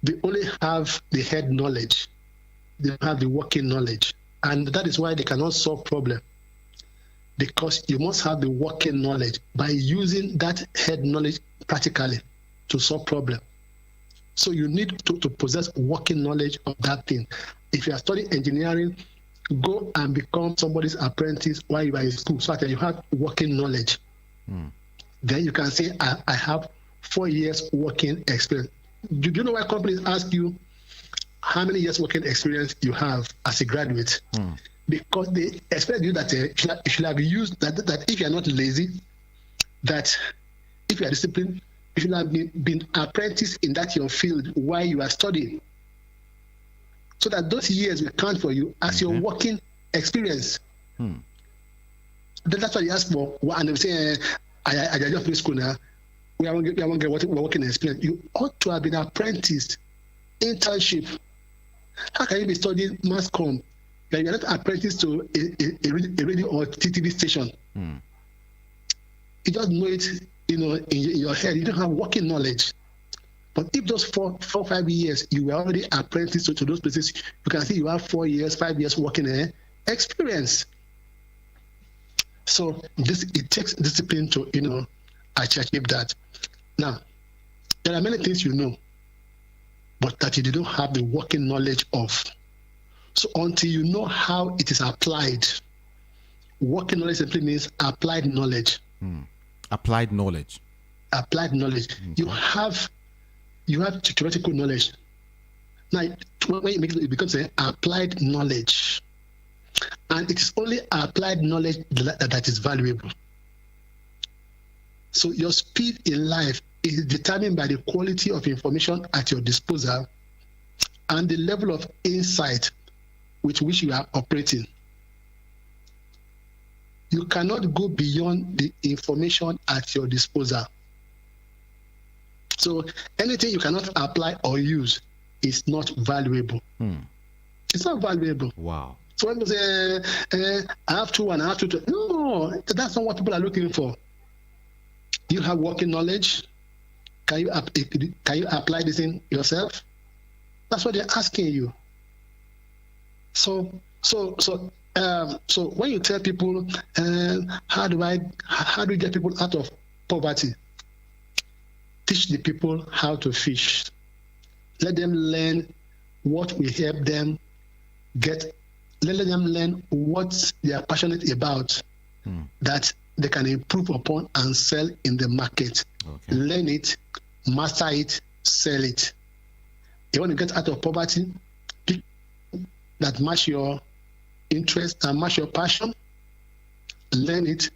They only have the head knowledge. They don't have the working knowledge. And that is why they cannot solve problems. Because you must have the working knowledge by using that head knowledge practically to solve problems. So you need to possess working knowledge of that thing. If you are studying engineering, go and become somebody's apprentice while you are in school so that you have working knowledge. Then you can say, I have 4 years working experience. Do you know why companies ask you how many years working experience you have as a graduate? Because they expect you that you should have used that if you are not lazy, that if you are disciplined, you should have been apprentice in that your field while you are studying. So that those years will count for you as your working experience. That's what they ask for. And they say, I just finished school now. We won't get working experience. You ought to have been apprenticed, internship. How can you be studying mass comm? You're not apprenticed to a radio or TV station. You just know it, in your head. You don't have working knowledge. But if those 4 or 5 years you were already apprenticed to those places, you can see you have 4 years, 5 years working experience. So it takes discipline to achieve that. Now, there are many things you know, but that you don't have the working knowledge of. So until you know how it is applied, working knowledge simply means applied knowledge. Applied knowledge. Applied knowledge. You have theoretical knowledge. Now, when you make it becomes applied knowledge. And it is only applied knowledge that is valuable. So your speed in life is determined by the quality of information at your disposal and the level of insight with which you are operating. You cannot go beyond the information at your disposal. So anything you cannot apply or use is not valuable. It's not valuable. Wow. So when you say, I have 2 and I have 2, no, that's not what people are looking for. You have working knowledge. Can you apply this in yourself? That's what they're asking you. So when you tell people, how do you get people out of poverty? Teach the people how to fish. Let them learn what will help them get. Let them learn what they are passionate about, that they can improve upon and sell in the market. Okay. Learn it, master it, sell it. You want to get out of poverty, pick that match your interest and match your passion. Learn it,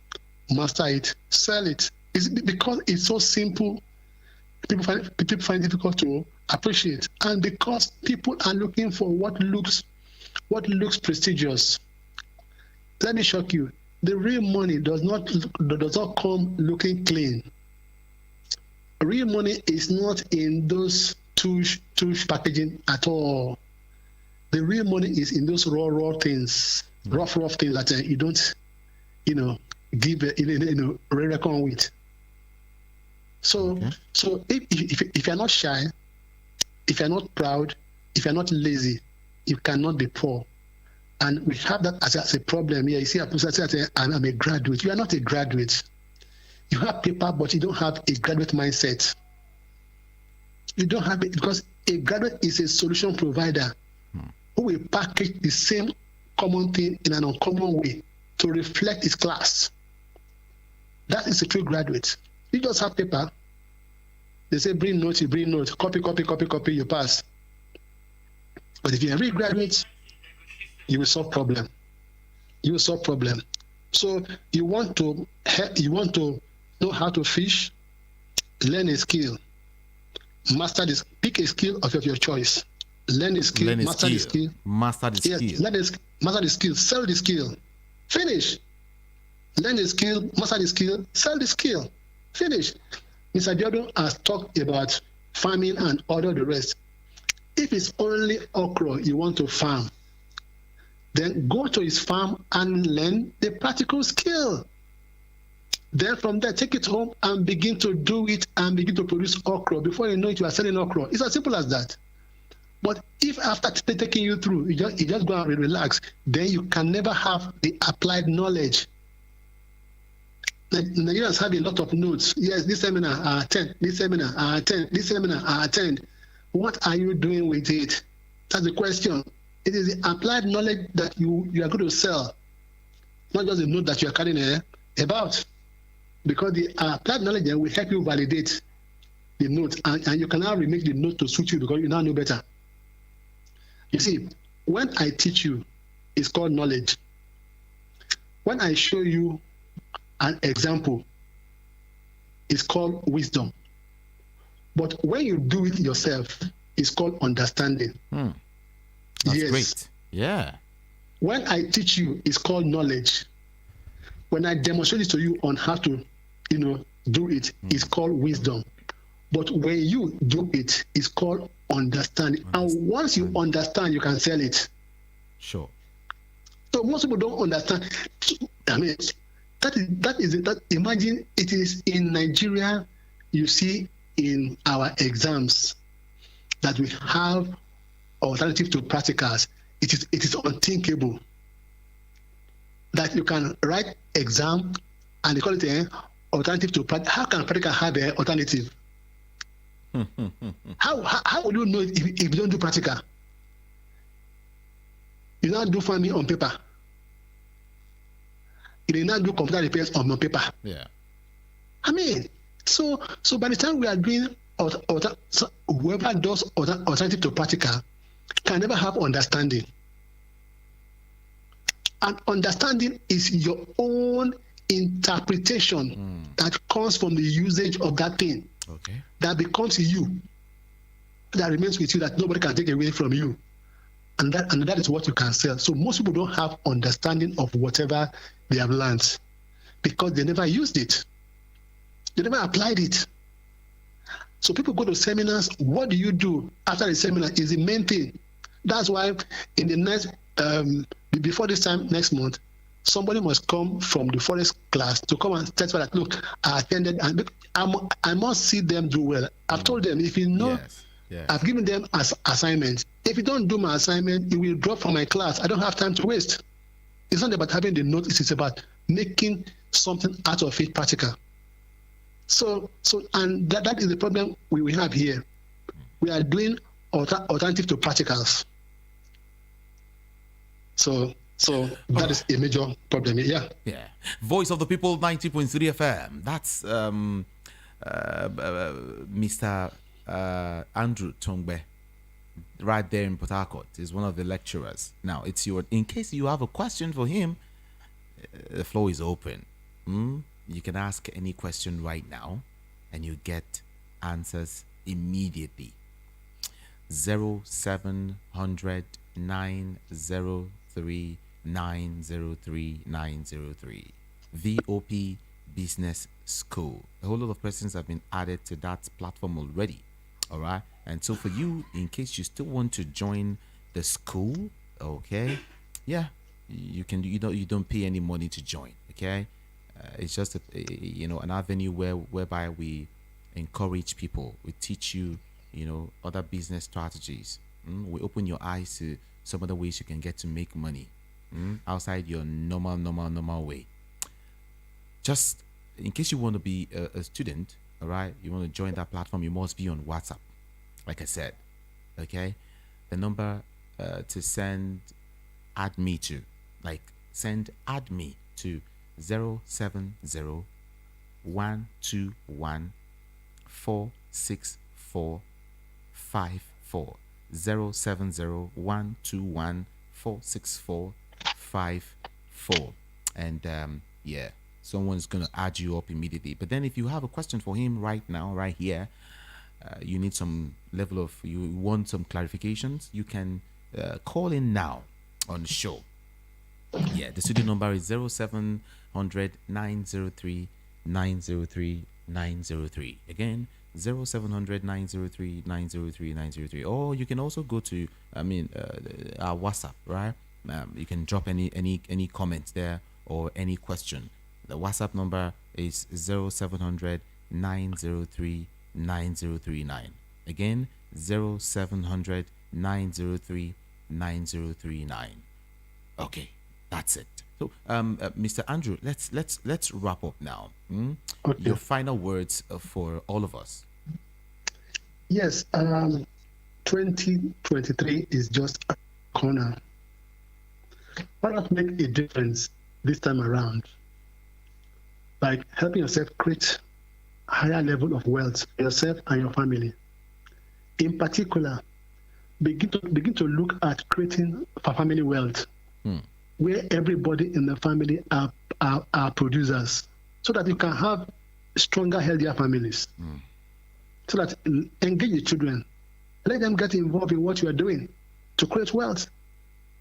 master it, sell it. It's because it's so simple. People find it difficult to appreciate, and because people are looking for what looks prestigious. Let me shock you. The real money does not come looking clean. Real money is not in those tush packaging at all. The real money is in those raw things, rough things that you don't, give reckon with. So if you're not shy, if you're not proud, if you're not lazy, you cannot be poor. And we have that as a problem here. You see, a person says, I'm a graduate. You are not a graduate. You have paper, but you don't have a graduate mindset. You don't have it because a graduate is a solution provider who will package the same common thing in an uncommon way to reflect his class. That is a true graduate. You just have paper. They say, bring notes, you bring notes. Copy, you pass. But if you're a real graduate, you will solve problem. You will solve problem. So you want to know how to fish, learn a skill, master this. Pick a skill of your choice. Learn a skill, master the skill. Master the skill. Yes, master the skill, sell the skill. Finish. Learn the skill, master the skill, sell the skill. Finish. Mr. Jordan has talked about farming and all the rest. If it's only okra you want to farm, then go to his farm and learn the practical skill. Then from there, take it home and begin to do it and begin to produce okra. Before you know it, you are selling okra. It's as simple as that. But if after taking you through, you just go and relax, then you can never have the applied knowledge. Nigerians have a lot of notes. Yes, this seminar I attend, this seminar I attend, this seminar I attend. What are you doing with it? That's the question. It is the applied knowledge that you are going to sell, not just the note that you are carrying about. Because the applied knowledge will help you validate the note, and you can now remake the note to suit you because you now know better. You see, when I teach you, it's called knowledge. When I show you an example, it's called wisdom. But when you do it yourself, it's called understanding. That's great. Yeah. When I teach you, it's called knowledge. When I demonstrate it to you on how to, do it, it's called wisdom. But when you do it, it's called understanding. And once you understand, you can sell it. Sure. So most people don't understand. I mean, that is it. Imagine it is in Nigeria. You see in our exams that we have alternative to practicals. It is unthinkable that you can write exam and they call it an alternative to practical. How can practical have an alternative? How will you know if you don't do practical? You not do farming on paper. You did not do computer repairs on paper. Yeah. I mean, so by the time we are doing whoever does alternative to practical can never have understanding. And understanding is your own interpretation that comes from the usage of that thing. Okay. That becomes you. That remains with you, that nobody can take away from you. And that is what you can sell. So most people don't have understanding of whatever they have learned because they never used it. They never applied it. So people go to seminars. What do you do after the seminar is the main thing. That's why in the next, before this time next month, somebody must come from the forest class to come and testify that, look, I attended and I must see them do well. I've told them, if you know, yes. I've given them as assignments. If you don't do my assignment, you will drop from my class. I don't have time to waste. It's not about having the notes, it's about making something out of it practical. So that is the problem we have here. We are doing alternative to practicals. So that is a major problem. Yeah. Voice of the People, 90.3 FM. That's Mr. Andrew Tongbe, right there in Port Harcourt. Is one of the lecturers. Now, it's in case you have a question for him, the floor is open. You can ask any question right now, and you get answers immediately. 0700 903 903 903. VOP Business School. A whole lot of persons have been added to that platform already. All right. And so for you, in case you still want to join the school, okay, yeah, you can. You don't pay any money to join. Okay, it's just an avenue whereby we encourage people. We teach you other business strategies. We open your eyes to some other ways you can get to make money outside your normal way. Just in case you want to be a student, all right, you want to join that platform, you must be on WhatsApp, like I said. Okay, the number to send add me to 070 121 464 54. 070-121-46454. And yeah, someone's going to add you up immediately. But then if you have a question for him right now, right here, you need some level of, you want some clarifications, you can call in now on the show. Yeah, the studio number is 0700 903 903 903. Again, 0700 903 903 903. Or you can also go to, our WhatsApp, right? You can drop any comments there or any question. The WhatsApp number is 0700 903 9039. Again, 0700 903 9039. Okay, that's it. So, Mr. Andrew, let's wrap up now. Okay. Your final words for all of us. Yes, 2023 is just a corner. Why not make a difference this time around? Like helping yourself create higher level of wealth for yourself and your family. In particular, begin to look at creating for family wealth, where everybody in the family are producers, so that you can have stronger, healthier families. So that engage the children, let them get involved in what you are doing to create wealth,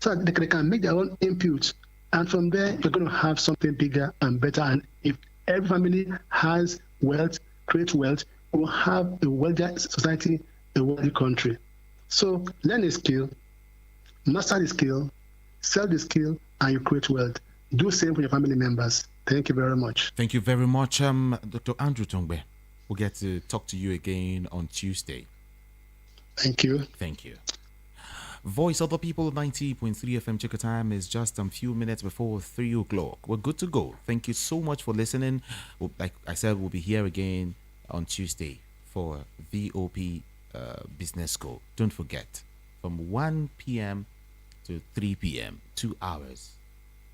so that they can make their own input, and from there you're going to have something bigger and better. And if every family has wealth, create wealth, we'll have a wealthier society, a wealthy country. So learn a skill, master the skill, sell the skill, and you create wealth. Do the same for your family members. Thank you very much. Thank you very much, Dr. Andrew Tongbe. We'll get to talk to you again on Tuesday. Thank you. Thank you. Voice of the People 90.3 FM. Check time is just a few minutes before 3 o'clock. We're good to go. Thank you so much for listening. Like I said, we'll be here again on Tuesday for VOP Business School. Don't forget, from 1 p.m. to 3 p.m., 2 hours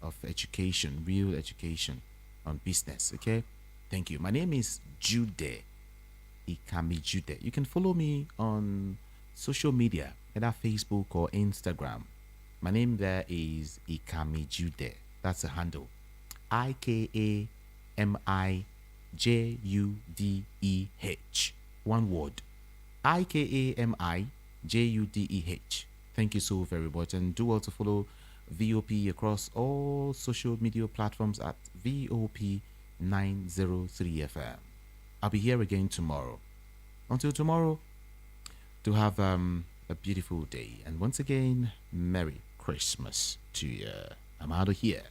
of education, real education on business. Okay? Thank you. My name is Jude. Ikami Jude. You can follow me on social media, either Facebook or Instagram. My name there is Ikami Jude. That's a handle. IKAMIJUDEH. One word. IKAMIJUDEH. Thank you so very much. And do also follow VOP across all social media platforms at VOP 903 FM. I'll be here again tomorrow. Until tomorrow, to have a beautiful day. And once again, Merry Christmas to you. I'm out of here.